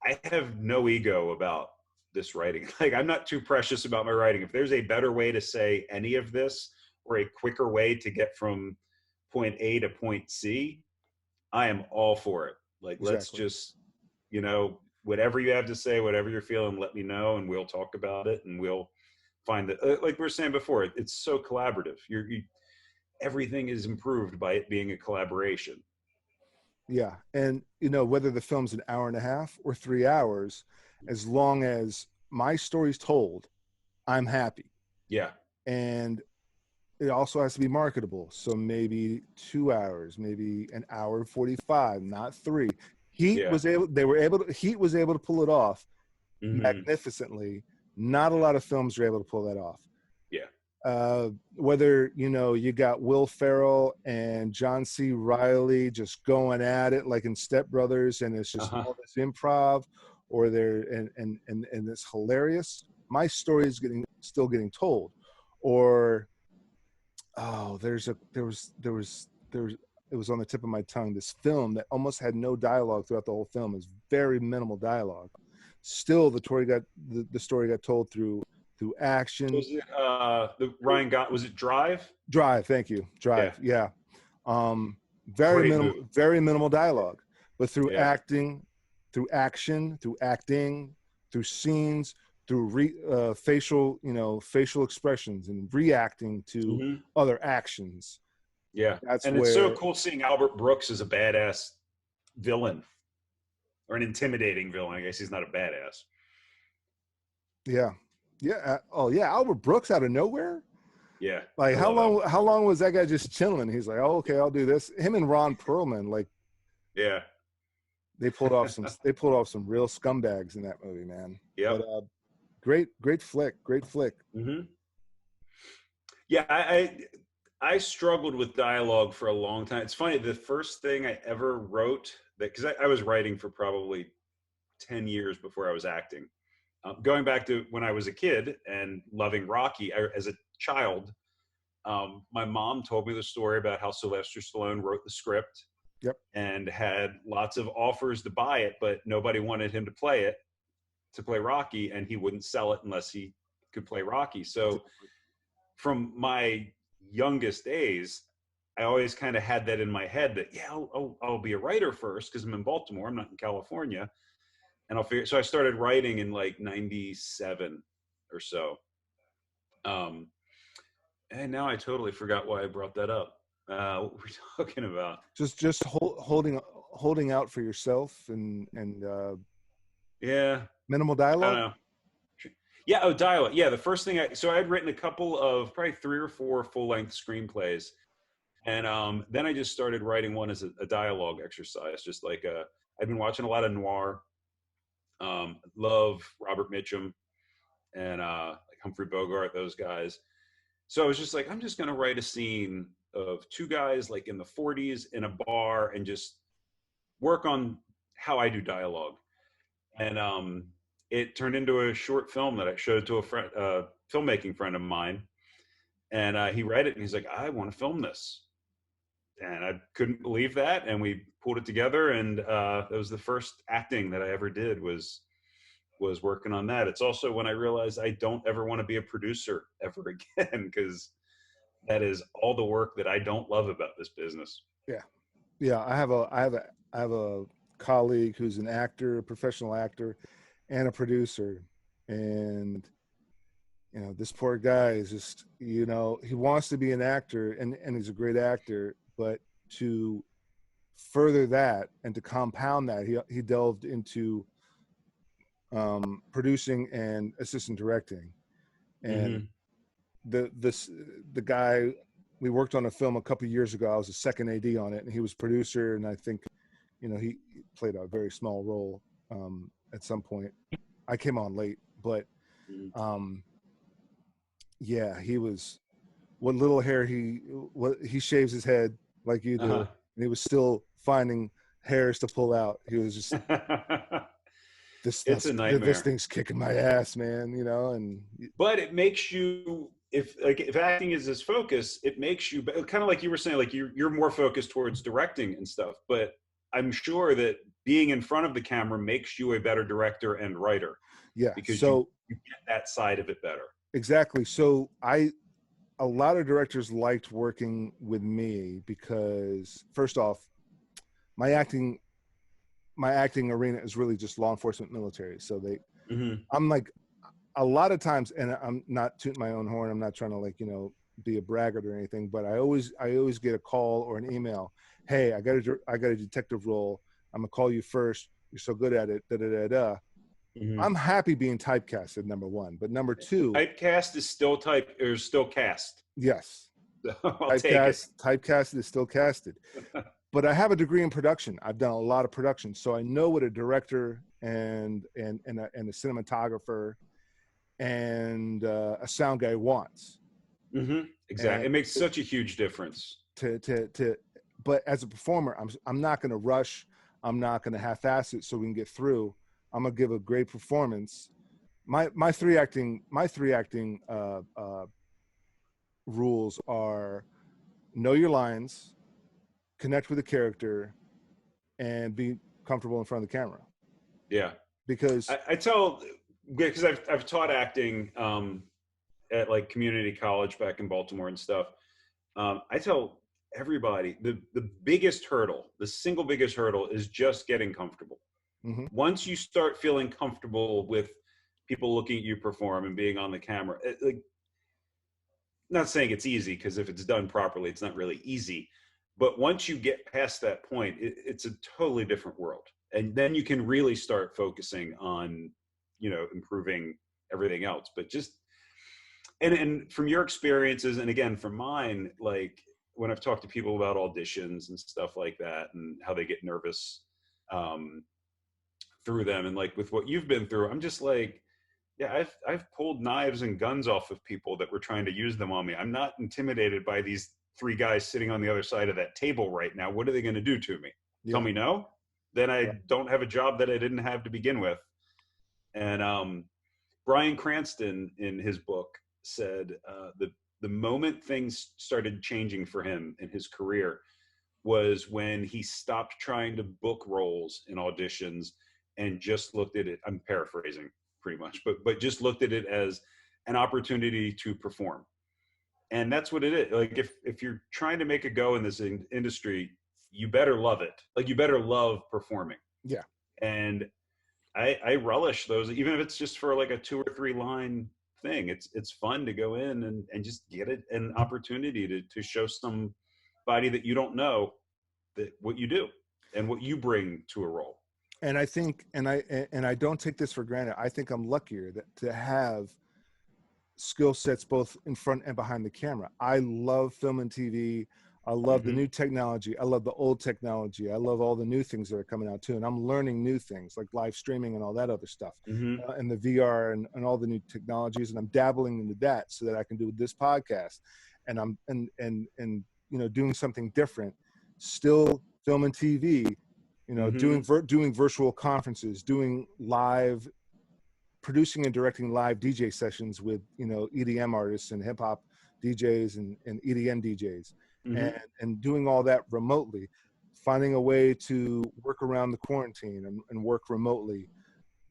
I have no ego about this writing. Like, I'm not too precious about my writing. If there's a better way to say any of this, or a quicker way to get from point A to point C, I am all for it. Like, let's Exactly. just, you know, whatever you have to say, whatever you're feeling, let me know, and we'll talk about it, and we'll find that. Like we were saying before, it's so collaborative. Everything is improved by it being a collaboration. Yeah. And, you know, whether the film's an hour and a half or 3 hours, as long as my story's told, I'm happy. Yeah. And it also has to be marketable. So maybe 2 hours, maybe an hour and 45, not 3. Heat Yeah. was able to pull it off Mm-hmm. magnificently. Not a lot of films are able to pull that off. Yeah. Whether, you know, you got Will Ferrell and John C. Reilly just going at it like in Step Brothers, and it's just all this improv, or and it's hilarious. My story is still getting told. Or it was on the tip of my tongue, this film that almost had no dialogue throughout the whole film. It was very minimal dialogue. Still, the story got told through action. Was it the Ryan got? Was it Drive? Drive, thank you. Drive, yeah. Very minimal dialogue, but through acting, through action, through acting, through scenes, through facial expressions and reacting to other actions. Yeah, it's so cool seeing Albert Brooks as a badass villain, or an intimidating villain. I guess he's not a badass. Yeah. Albert Brooks out of nowhere. Yeah. Like how long was that guy just chilling? He's like, oh, okay, I'll do this. Him and Ron Perlman, like, yeah, they pulled off some real scumbags in that movie, man. Yeah. Great flick. Mm-hmm. Yeah, I struggled with dialogue for a long time. It's funny, the first thing I ever wrote, because I was writing for probably 10 years before I was acting. Going back to when I was a kid and loving Rocky, as a child, my mom told me the story about how Sylvester Stallone wrote the script. Yep. And had lots of offers to buy it, but nobody wanted him to play Rocky, and he wouldn't sell it unless he could play Rocky. So from my youngest days, I always kind of had that in my head that, I'll be a writer first because I'm in Baltimore, I'm not in California. And so I started writing in like 97 or so. And now I totally forgot why I brought that up. What were we talking about? Just holding out for yourself and minimal dialogue. I don't know. Yeah, dialogue. Yeah, the first thing I had written a couple of probably 3 or 4 full-length screenplays, and then I just started writing one as a dialogue exercise. Just like I've been watching a lot of noir. Love Robert Mitchum and like Humphrey Bogart, those guys. So I was just like, I'm just going to write a scene of 2 guys like in the 40s in a bar and just work on how I do dialogue. And it turned into a short film that I showed to a filmmaking friend of mine. And he read it and he's like, I want to film this. And I couldn't believe that. And we pulled it together. And that was the first acting that I ever did was working on that. It's also when I realized I don't ever want to be a producer ever again, because that is all the work that I don't love about this business. Yeah. I have a colleague who's an actor, a professional actor, and a producer, and this poor guy is just, he wants to be an actor, and he's a great actor, but to further that and to compound that, he delved into producing and assistant directing. And the guy, we worked on a film a couple of years ago. I was a second AD on it, and he was producer, and I think he played a very small role at some point. I came on late, but he was, what little hair he shaves his head like you do, and he was still finding hairs to pull out. He was just it's a nightmare. This thing's kicking my ass, man. But it makes you, if acting is this focus, it makes you kind of like you were saying, like you're more focused towards directing and stuff. But I'm sure that being in front of the camera makes you a better director and writer. Yeah. Because So you get that side of it better. exactly. So a lot of directors liked working with me because, first off, my acting arena is really just law enforcement, military. So I'm like, a lot of times, and I'm not tooting my own horn, I'm not trying to, like, you know, be a braggart or anything, but I always get a call or an email. Hey, I got a detective role. I'm gonna call you first. You're so good at it. Da da da da. I'm happy being typecasted, number one, but number two, typecast is still still cast. Yes, I'll take it. Typecasted is still casted. But I have a degree in production. I've done a lot of production, so I know what a director and a cinematographer and a sound guy wants. Exactly, And it makes such a huge difference. But as a performer, I'm not going to rush. I'm not going to half-ass it so we can get through. I'm going to give a great performance. My three acting rules are: know your lines, connect with the character, and be comfortable in front of the camera. Yeah, because I tell, because I've taught acting at like community college back in Baltimore and stuff. I tell everybody the biggest hurdle, the single biggest hurdle, is just getting comfortable. Once you start feeling comfortable with people looking at you perform and being on the camera, like, not saying it's easy, because if it's done properly, it's not really easy. But once you get past that point, it's a totally different world. And then you can really start focusing on, you know, improving everything else. But just, and from your experiences, and again, from mine, like when I've talked to people about auditions and stuff like that, and how they get nervous through them, and like with what you've been through, I'm just like, yeah, I've pulled knives and guns off of people that were trying to use them on me. I'm not intimidated by these three guys sitting on the other side of that table right now. What are they going to do to me? Tell me no? Then I don't have a job that I didn't have to begin with. And Bryan Cranston, in his book, said the moment things started changing for him in his career was when he stopped trying to book roles in auditions and just looked at it. I'm paraphrasing pretty much, but just looked at it as an opportunity to perform. And that's what it is. Like, if you're trying to make a go in this industry, you better love it. Like, you better love performing. Yeah. And I relish those, even if it's just for like a 2 or 3 line thing. It's fun to go in and just get it, an opportunity to show somebody that you don't know that what you do and what you bring to a role. And I think, and I don't take this for granted, I think I'm luckier to have skill sets both in front and behind the camera. I love film and TV. I love the new technology. I love the old technology. I love all the new things that are coming out too. And I'm learning new things like live streaming and all that other stuff, and the VR and all the new technologies. And I'm dabbling into that so that I can do this podcast. And I'm you know, doing something different, still film and TV, you know, doing virtual conferences, doing live, producing and directing live DJ sessions with, you know, EDM artists and hip hop DJs and EDM DJs, and doing all that remotely, finding a way to work around the quarantine and work remotely,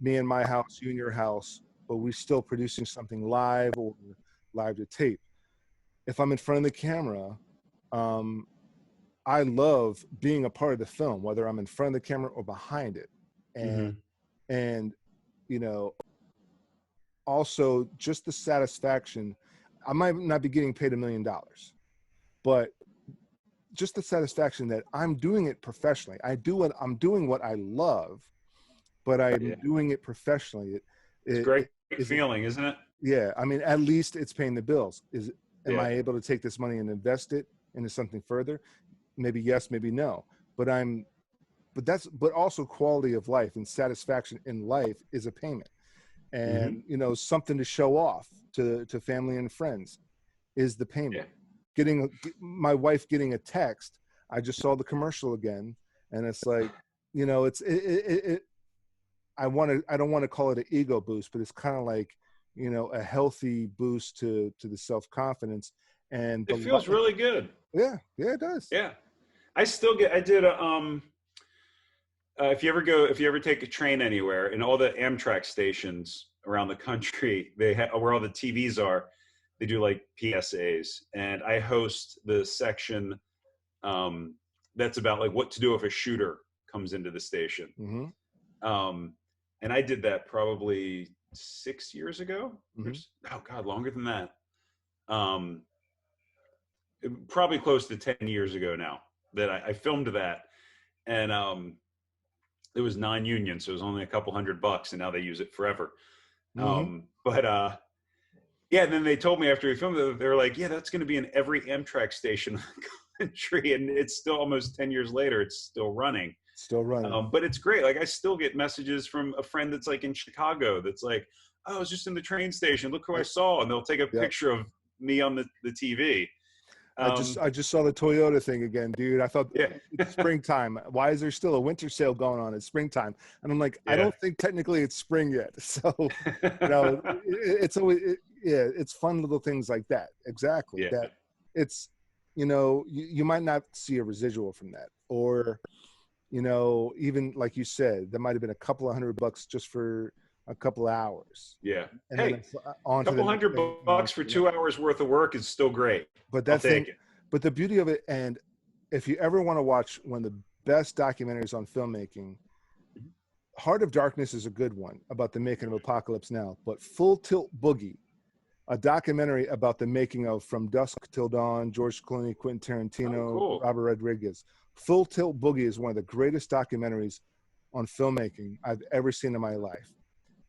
me in my house, you in your house, but we're still producing something live or live to tape. If I'm in front of the camera, I love being a part of the film, whether I'm in front of the camera or behind it. And you know, also just the satisfaction. I might not be getting paid $1 million, but just the satisfaction that I'm doing it professionally. I'm doing what I love, but I'm doing it professionally. It's a great feeling, isn't it? Yeah. I mean, at least it's paying the bills. Am I able to take this money and invest it into something further? Maybe yes, maybe no. But also quality of life and satisfaction in life is a payment. And you know, something to show off to family and friends is the payment. My wife getting a text, I just saw the commercial again, and it's like, you know, I don't want to call it an ego boost, but it's kind of like, you know, a healthy boost to the self-confidence, and it feels really good. Yeah, it does. Yeah, I did if you ever take a train anywhere, in all the Amtrak stations around the country, where all the TVs are, they do like PSAs, and I host the section that's about like what to do if a shooter comes into the station. Mm-hmm. And I did that probably 6 years ago. Mm-hmm. Oh God, longer than that. Probably close to 10 years ago now that I filmed that. And it was non-union, so it was only a couple $100, and now they use it forever. Mm-hmm. But yeah, and then they told me after we filmed it, they were like, yeah, that's going to be in every Amtrak station in the country. And it's still almost 10 years later, it's still running. Still running. But it's great. Like, I still get messages from a friend that's like in Chicago that's like, oh, I was just in the train station. Look who I saw. And they'll take a picture of me on the TV. I just saw the Toyota thing again, dude. I thought Yeah. it's springtime. Why is there still a winter sale going on? It's springtime. And I'm like, I don't think technically it's spring yet. So, it's always, it's fun little things like that. Exactly. Yeah. That it's, you might not see a residual from that, or, even like you said, there might've been a couple of $100 just for a couple of hours. Yeah. And hey, a couple $100 for 2 hours worth of work is still great. But but the beauty of it, and if you ever want to watch one of the best documentaries on filmmaking, Heart of Darkness is a good one about the making of Apocalypse Now. But Full Tilt Boogie, a documentary about the making of From Dusk Till Dawn, George Clooney, Quentin Tarantino, Robert Rodriguez. Full Tilt Boogie is one of the greatest documentaries on filmmaking I've ever seen in my life.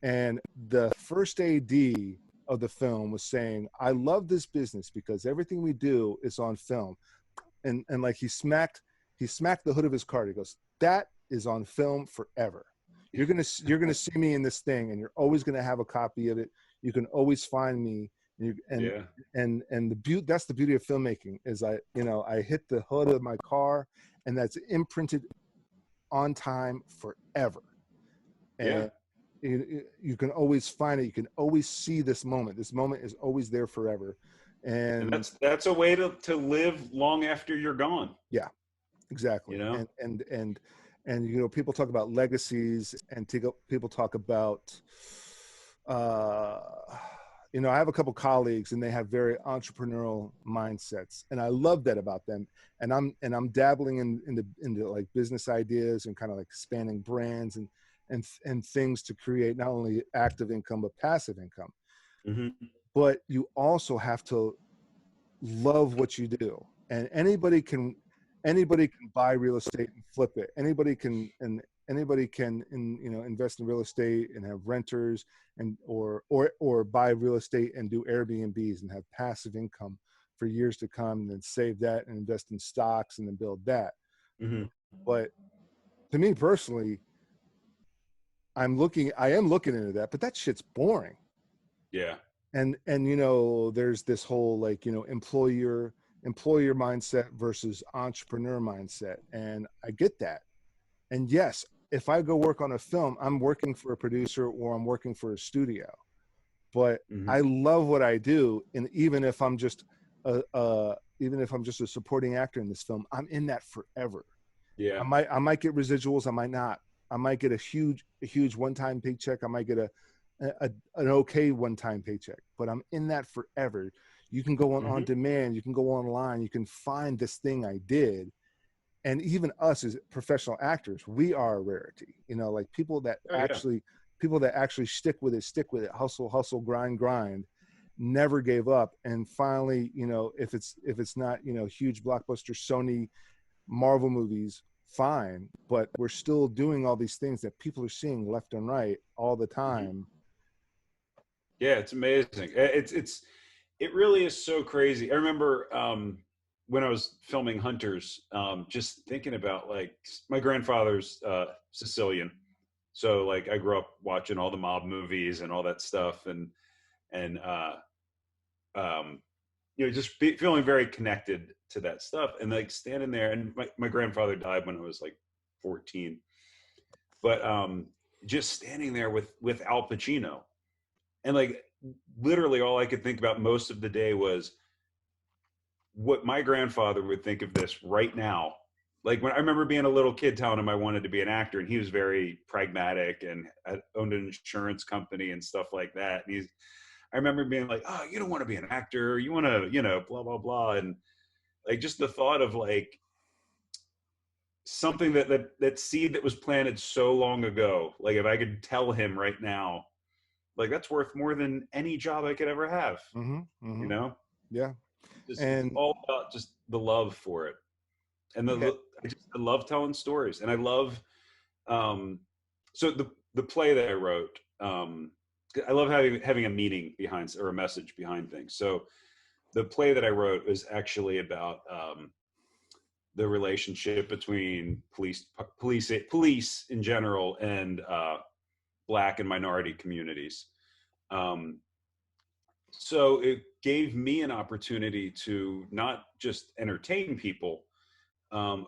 And the first AD of the film was saying, I love this business because everything we do is on film. And like he smacked the hood of his car. He goes, that is on film forever. You're gonna see me in this thing, and you're always gonna have a copy of it. You can always find me. And that's the beauty of filmmaking is I hit the hood of my car, and that's imprinted on time forever. And you can always find it. You can always see this moment. This moment is always there forever. And that's a way to live long after you're gone. Yeah, exactly. And people talk about legacies, and people talk about, I have a couple colleagues, and they have very entrepreneurial mindsets, and I love that about them. And I'm dabbling into like business ideas and kind of like spanning brands and things to create not only active income but passive income. Mm-hmm. But you also have to love what you do. And anybody can buy real estate and flip it. Anybody can invest in real estate and have renters or buy real estate and do Airbnbs and have passive income for years to come, and then save that and invest in stocks and then build that. Mm-hmm. But to me personally, I am looking into that, but that shit's boring. Yeah. And there's this whole employer mindset versus entrepreneur mindset. And I get that. And yes, if I go work on a film, I'm working for a producer or I'm working for a studio, but I love what I do. And even if I'm just a supporting actor in this film, I'm in that forever. Yeah. I might get residuals. I might not. I might get a huge one-time paycheck. I might get an okay one-time paycheck, but I'm in that forever. You can go on demand. You can go online. You can find this thing I did. And even us as professional actors, we are a rarity. Like people that actually stick with it, hustle, grind, never gave up. And finally, if it's not, huge blockbuster Sony Marvel movies, fine, but we're still doing all these things that people are seeing left and right all the time. Yeah, it's amazing. It really is so crazy. I remember when I was filming Hunters, just thinking about like my grandfather's Sicilian, so like I grew up watching all the mob movies and all that stuff, and just feeling very connected to that stuff, and like standing there. And my grandfather died when I was like 14, but just standing there with Al Pacino, and like literally all I could think about most of the day was what my grandfather would think of this right now Like when I remember being a little kid telling him I wanted to be an actor, and he was very pragmatic and owned an insurance company and stuff like that. And I remember being like, oh, you don't want to be an actor. You want to, blah, blah, blah. And like, just the thought of like something that seed that was planted so long ago, like if I could tell him right now, like that's worth more than any job I could ever have, Yeah. Just, it's And all about just the love for it. And yeah. I love telling stories, and I love so the play that I wrote. I love having a meaning behind, or a message behind things. So the play that I wrote was actually about the relationship between police in general and Black and minority communities. So it gave me an opportunity to not just entertain people,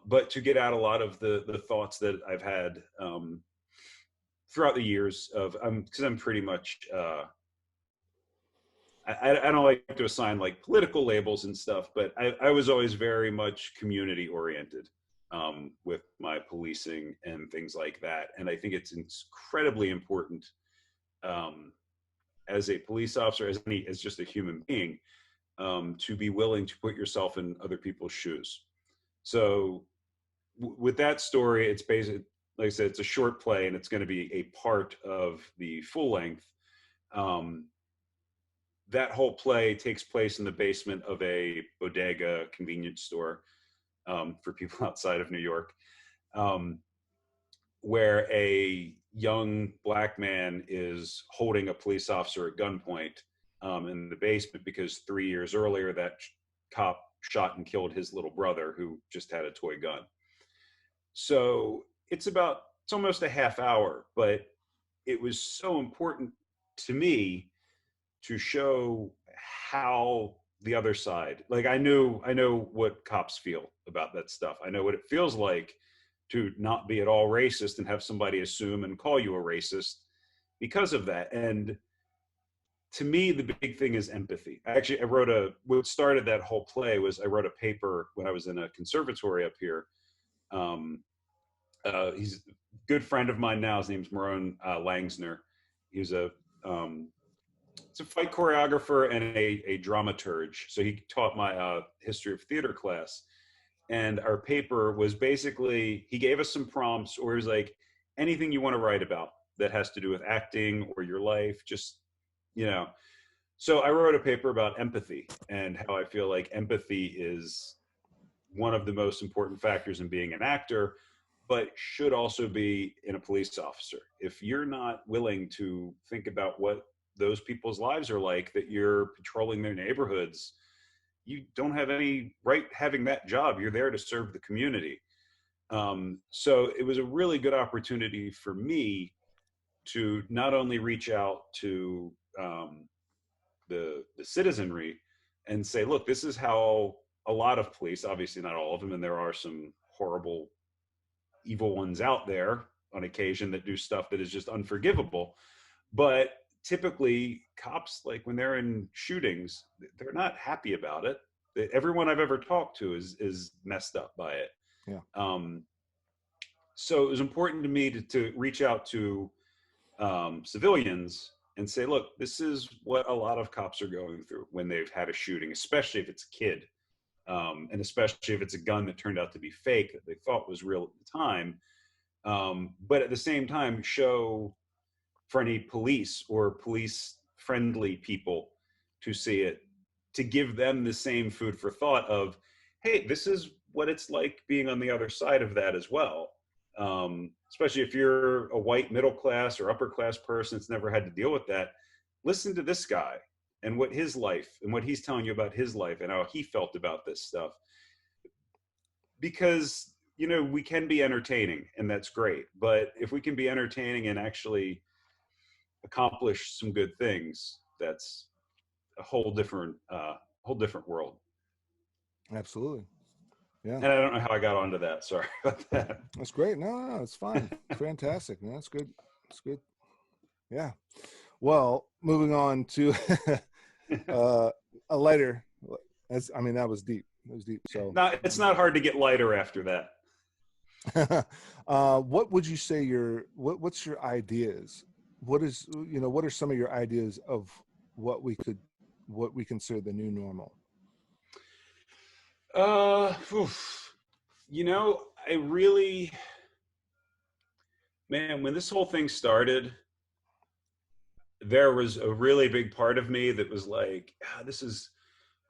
but to get out a lot of the thoughts that I've had throughout the years of, because I'm pretty much, I don't like to assign like political labels and stuff, but I was always very much community oriented with my policing and things like that. And I think it's incredibly important as a police officer, as just a human being, to be willing to put yourself in other people's shoes. So with that story, it's basically, like I said, it's a short play, and it's going to be a part of the full length. That whole play takes place in the basement of a bodega convenience store, for people outside of New York, where a young Black man is holding a police officer at gunpoint in the basement because 3 years earlier that cop shot and killed his little brother, who just had a toy gun. So it's almost a half hour, but it was so important to me to show how the other side, like I know what cops feel about that stuff. I know what it feels like to not be at all racist and have somebody assume and call you a racist because of that. And to me, the big thing is empathy. Actually, what started that whole play was I wrote a paper when I was in a conservatory up here. He's a good friend of mine now. His name's Marone Langsner. He's it's a fight choreographer and a dramaturge. So he taught my history of theater class. And our paper was basically, he gave us some prompts, or he was like, anything you want to write about that has to do with acting or your life, just, So I wrote a paper about empathy and how I feel like empathy is one of the most important factors in being an actor, but should also be in a police officer. If you're not willing to think about what those people's lives are like, that you're patrolling their neighborhoods, you don't have any right having that job. You're there to serve the community. So it was a really good opportunity for me to not only reach out to the citizenry and say, look, this is how a lot of police, obviously not all of them, and there are some horrible, evil ones out there on occasion that do stuff that is just unforgivable. But typically cops, like when they're in shootings, they're not happy about it. Everyone I've ever talked to is messed up by it. Yeah. So it was important to me to reach out to civilians and say, look, this is what a lot of cops are going through when they've had a shooting, especially if it's a kid. And especially if it's a gun that turned out to be fake that they thought was real at the time. But at the same time, show for any police or police friendly people to see it, to give them the same food for thought of, hey, this is what it's like being on the other side of that as well. Especially if you're a white middle class or upper class person that's never had to deal with that. Listen to this guy and what his life and what he's telling you about his life and how he felt about this stuff. Because, we can be entertaining and that's great. But if we can be entertaining and actually accomplish some good things, that's a whole different world. Absolutely. Yeah. And I don't know how I got onto that. Sorry about that. That's great. No, it's fine. Fantastic. Man, that's good. That's good. Yeah. Well, moving on to a lighter. That was deep. It was deep. So no, it's not hard to get lighter after that. What would you say what's your ideas? What is, what are some of your ideas of what we consider the new normal? Oof. I really, man, when this whole thing started, there was a really big part of me that was like, this is,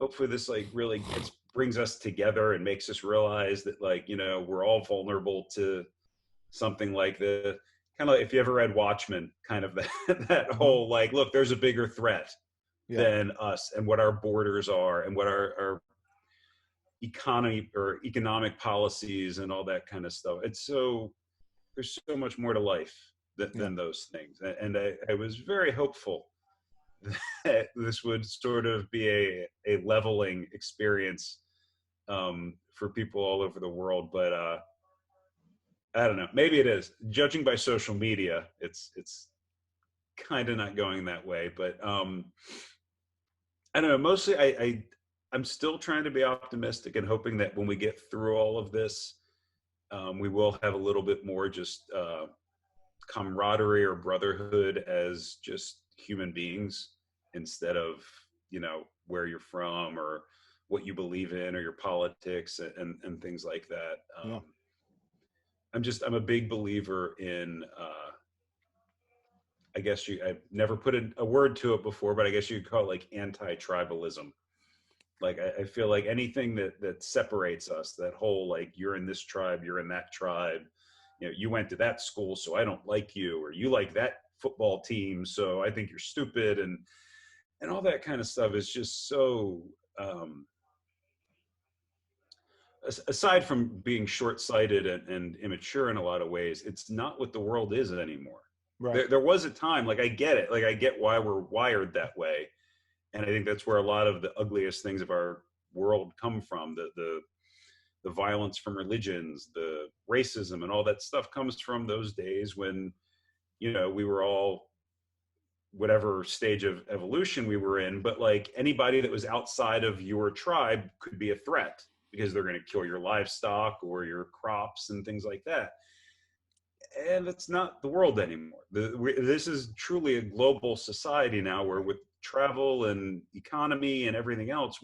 hopefully this like really brings us together and makes us realize that, like, we're all vulnerable to something like the kind of like, if you ever read Watchmen, kind of that Mhm. whole like, look, there's a bigger threat Yeah. than us and what our borders are and what our economy or economic policies and all that kind of stuff. There's so much more to life Yeah. than those things. And I was very hopeful that this would sort of be a leveling experience for people all over the world. But I don't know. Maybe it is. Judging by social media, it's kind of not going that way. But I don't know. Mostly, I'm still trying to be optimistic and hoping that when we get through all of this, we will have a little bit more just camaraderie or brotherhood as just human beings instead of where you're from or what you believe in or your politics and things like that. Yeah. I'm a big believer in I guess I've never put a word to it before, but I guess you could call it like anti-tribalism. Like I feel like anything that separates us, that whole like you're in this tribe, you're in that tribe, you went to that school, so I don't like you, or you like that football team, so I think you're stupid, and all that kind of stuff is just so aside from being short-sighted and immature in a lot of ways, it's not what the world is anymore. Right. There was a time, like I get it, like I get why we're wired that way, and I think that's where a lot of the ugliest things of our world come from. The violence from religions, the racism, and all that stuff comes from those days when we were all whatever stage of evolution we were in. But like anybody that was outside of your tribe could be a threat because they're going to kill your livestock or your crops and things like that. And that's not the world anymore. This is truly a global society now, where with travel and economy and everything else,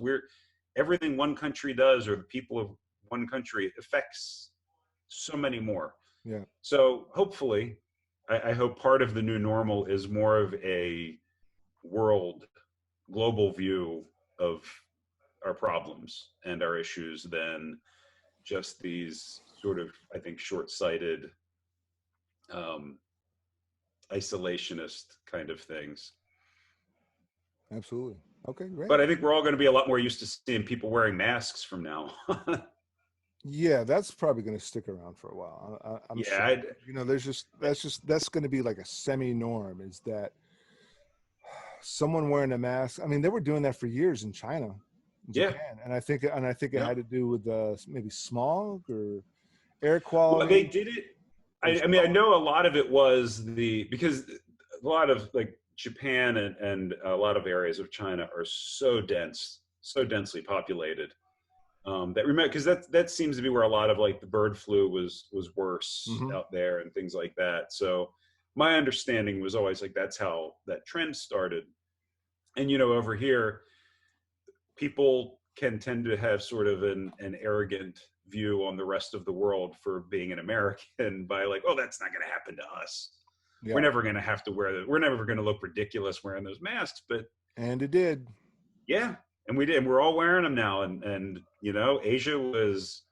everything one country does or the people of one country affects so many more. Yeah. So hopefully, I hope part of the new normal is more of a global view of our problems and our issues than just these sort of, I think, short-sighted, um, isolationist kind of things. Absolutely. Okay, great. But I think we're all going to be a lot more used to seeing people wearing masks from now on. Yeah, that's probably going to stick around for a while. I'm sure. Yeah, That's going to be like a semi-norm. Is that someone wearing a mask? I mean, they were doing that for years in China, in yeah, Japan, and I think it yeah. had to do with maybe smog or air Well, they quality did it. or I mean, I know a lot of it was because a lot of like Japan and a lot of areas of China are so dense, so densely populated. That remember, because that seems to be where a lot of like the bird flu was worse hmm out there and things like that. So my understanding was always like that's how that trend started. And over here, people can tend to have sort of an arrogant view on the rest of the world for being an American by like, oh, that's not going to happen to us. We're Yeah, never going to have to wear that. We're never going to look ridiculous wearing those masks. But and it did. yeah, and we did. And we're all wearing them now. And Asia was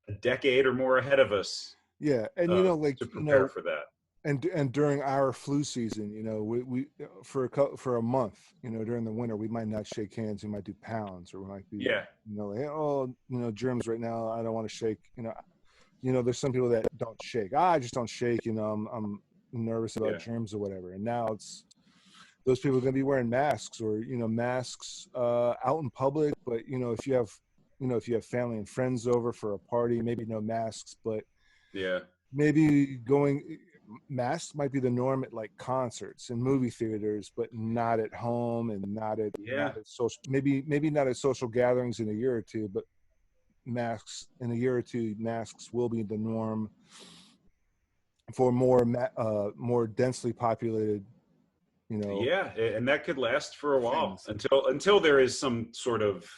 a decade or more ahead of us Yeah, and to prepare for that. and during our flu season, we for a month, during the winter, we might not shake hands. We might do pounds, or we might be, Yeah, like, oh, germs right now. I don't want to shake. There's some people that don't shake. I just don't shake. I'm nervous about yeah, germs or whatever. And now it's those people are going to be wearing masks or masks out in public. But if you have family and friends over for a party, maybe no masks, but yeah, maybe masks might be the norm at like concerts and movie theaters, but not at home and not yeah. at social, maybe not at social gatherings in a year or two, but masks in a year or two, masks will be the norm for more densely populated, Yeah, and that could last for a while things. until there is some sort of,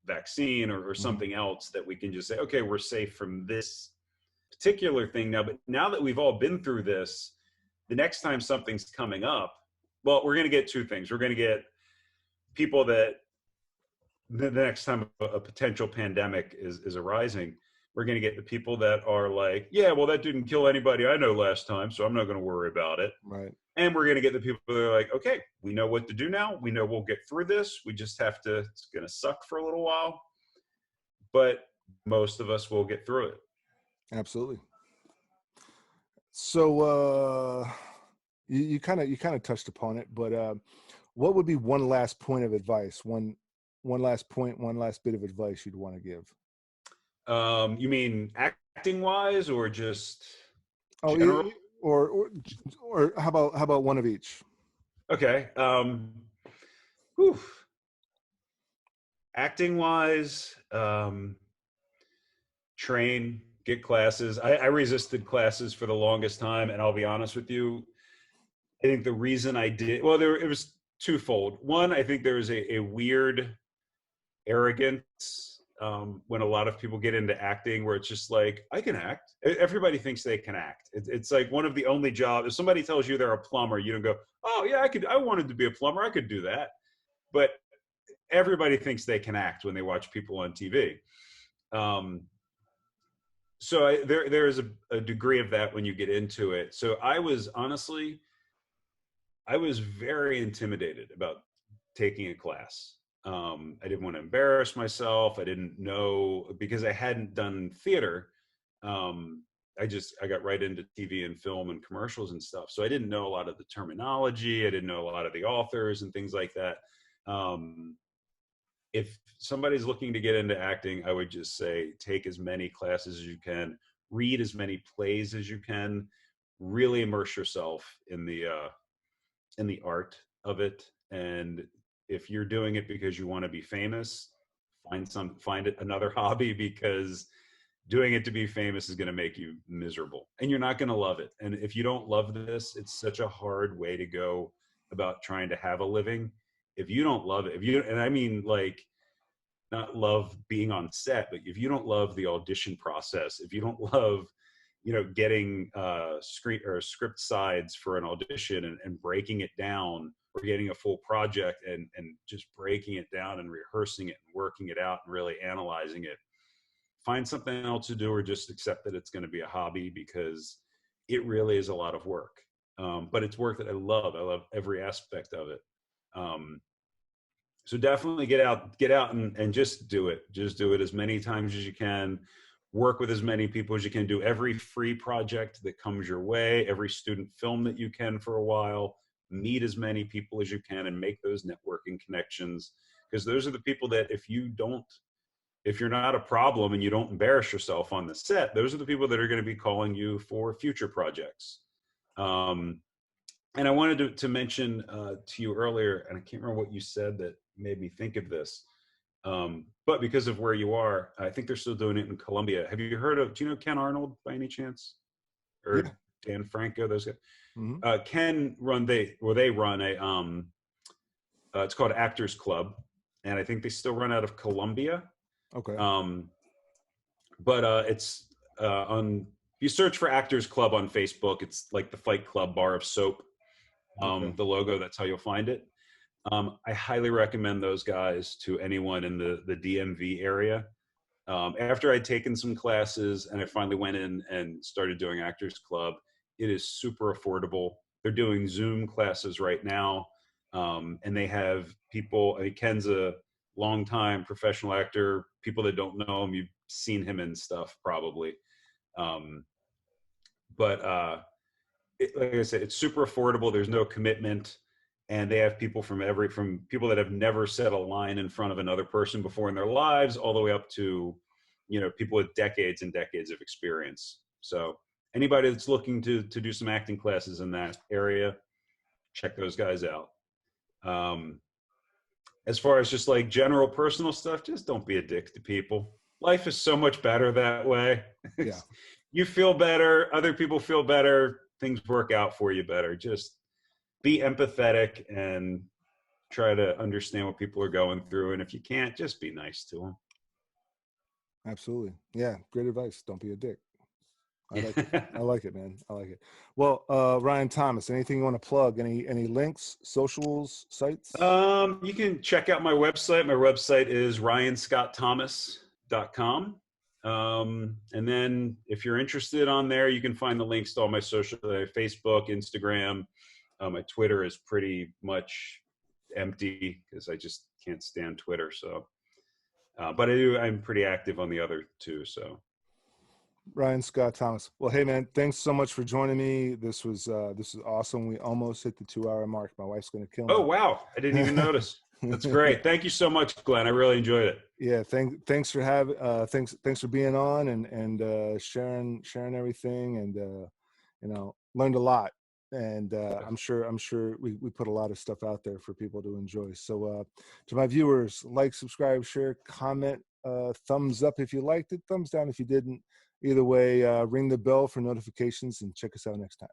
vaccine or Mhm. something else that we can just say, okay, we're safe from this particular thing now. But now that we've all been through this, the next time something's coming up, well, we're going to get two things. We're going to get people that the next time a potential pandemic is arising, we're going to get the people that are like, yeah, well, that didn't kill anybody I know last time, so I'm not going to worry about it. Right. And we're going to get the people that are like, okay, we know what to do now. We know we'll get through this. We just have to, it's going to suck for a little while, but most of us will get through it. Absolutely. So you kind of touched upon it, but what would be one last point of advice? One last point, one last bit of advice you'd want to give? You mean acting wise or just Oh, general? or how about one of each? Okay. Whew. Acting wise, train, get classes. I resisted classes for the longest time, and I'll be honest with you, I think the reason I did, well, it was twofold. One, I think there was a weird arrogance when a lot of people get into acting, where it's just like, I can act. Everybody thinks they can act. It's like one of the only jobs. If somebody tells you they're a plumber, you don't go, oh yeah, I wanted to be a plumber, I could do that. But everybody thinks they can act when they watch people on TV. So there is a degree of that when you get into it. So I was very intimidated about taking a class. I didn't want to embarrass myself. I didn't know, because I hadn't done theater. I got right into TV and film and commercials and stuff. So I didn't know a lot of the terminology. I didn't know a lot of the authors and things like that. If somebody's looking to get into acting, I would just say take as many classes as you can, read as many plays as you can, really immerse yourself in the art of it. And if you're doing it because you want to be famous, find it another hobby, because doing it to be famous is going to make you miserable and you're not going to love it. And if you don't love this, it's such a hard way to go about trying to have a living. If you don't love it, and I mean, like, not love being on set, but if you don't love the audition process, if you don't love, getting screen or script sides for an audition and breaking it down, or getting a full project and just breaking it down and rehearsing it and working it out and really analyzing it, find something else to do, or just accept that it's going to be a hobby, because it really is a lot of work. But it's work that I love. I love every aspect of it. So definitely get out and just do it. Just do it as many times as you can. Work with as many people as you can. Do every free project that comes your way, every student film that you can for a while. Meet as many people as you can and make those networking connections, because those are the people that if you're not a problem and you don't embarrass yourself on the set, those are the people that are going to be calling you for future projects. And I wanted to mention to you earlier, and I can't remember what you said that made me think of this. But because of where you are, I think they're still doing it in Colombia. Have you heard of, do you know Ken Arnold by any chance? Yeah. Or Dan Franco, those guys? Mm-hmm. Ken they run a, it's called Actors Club. And I think they still run out of Colombia. Okay. But it's on, if you search for Actors Club on Facebook, it's like the Fight Club bar of soap. Okay. The logo, that's how you'll find it. I highly recommend those guys to anyone in the DMV area. After I'd taken some classes and I finally went in and started doing Actors Club, it is super affordable. They're doing Zoom classes right now. And they have people, I mean, Ken's a longtime professional actor. People that don't know him, you've seen him in stuff probably. But like I said, it's super affordable. There's no commitment. And they have people from people that have never said a line in front of another person before in their lives, all the way up to, people with decades and decades of experience. So anybody that's looking to do some acting classes in that area, check those guys out. As far as just like general personal stuff, just don't be a dick to people. life is so much better that way. Yeah, You feel better, other people feel better, things work out for you better. Just be empathetic and try to understand what people are going through. And if you can't, just be nice to absolutely. Yeah, great advice. Don't be a dick. I like it. them. I like it, man. I like it. Well, Ryan Thomas, anything you want to plug? Any links, socials, sites? You can check out my website. My website is ryanscottthomas.com. And then if you're interested on there, you can find the links to all my social, Facebook, Instagram. My Twitter is pretty much empty because I just can't stand Twitter. So, but I'm pretty active on the other two. So Ryan Scott Thomas. Well, hey man, thanks so much for joining me. This was awesome. We almost hit the 2-hour mark. My wife's gonna kill me. oh, wow. I didn't even notice. That's great. Thank you so much, Glenn. I really enjoyed it. Yeah, thanks for thanks for being on and sharing everything, and learned a lot. And I'm sure we put a lot of stuff out there for people to enjoy. So to my viewers, like, subscribe, share, comment, thumbs up if you liked it, thumbs down if you didn't. Either way, ring the bell for notifications and check us out next time.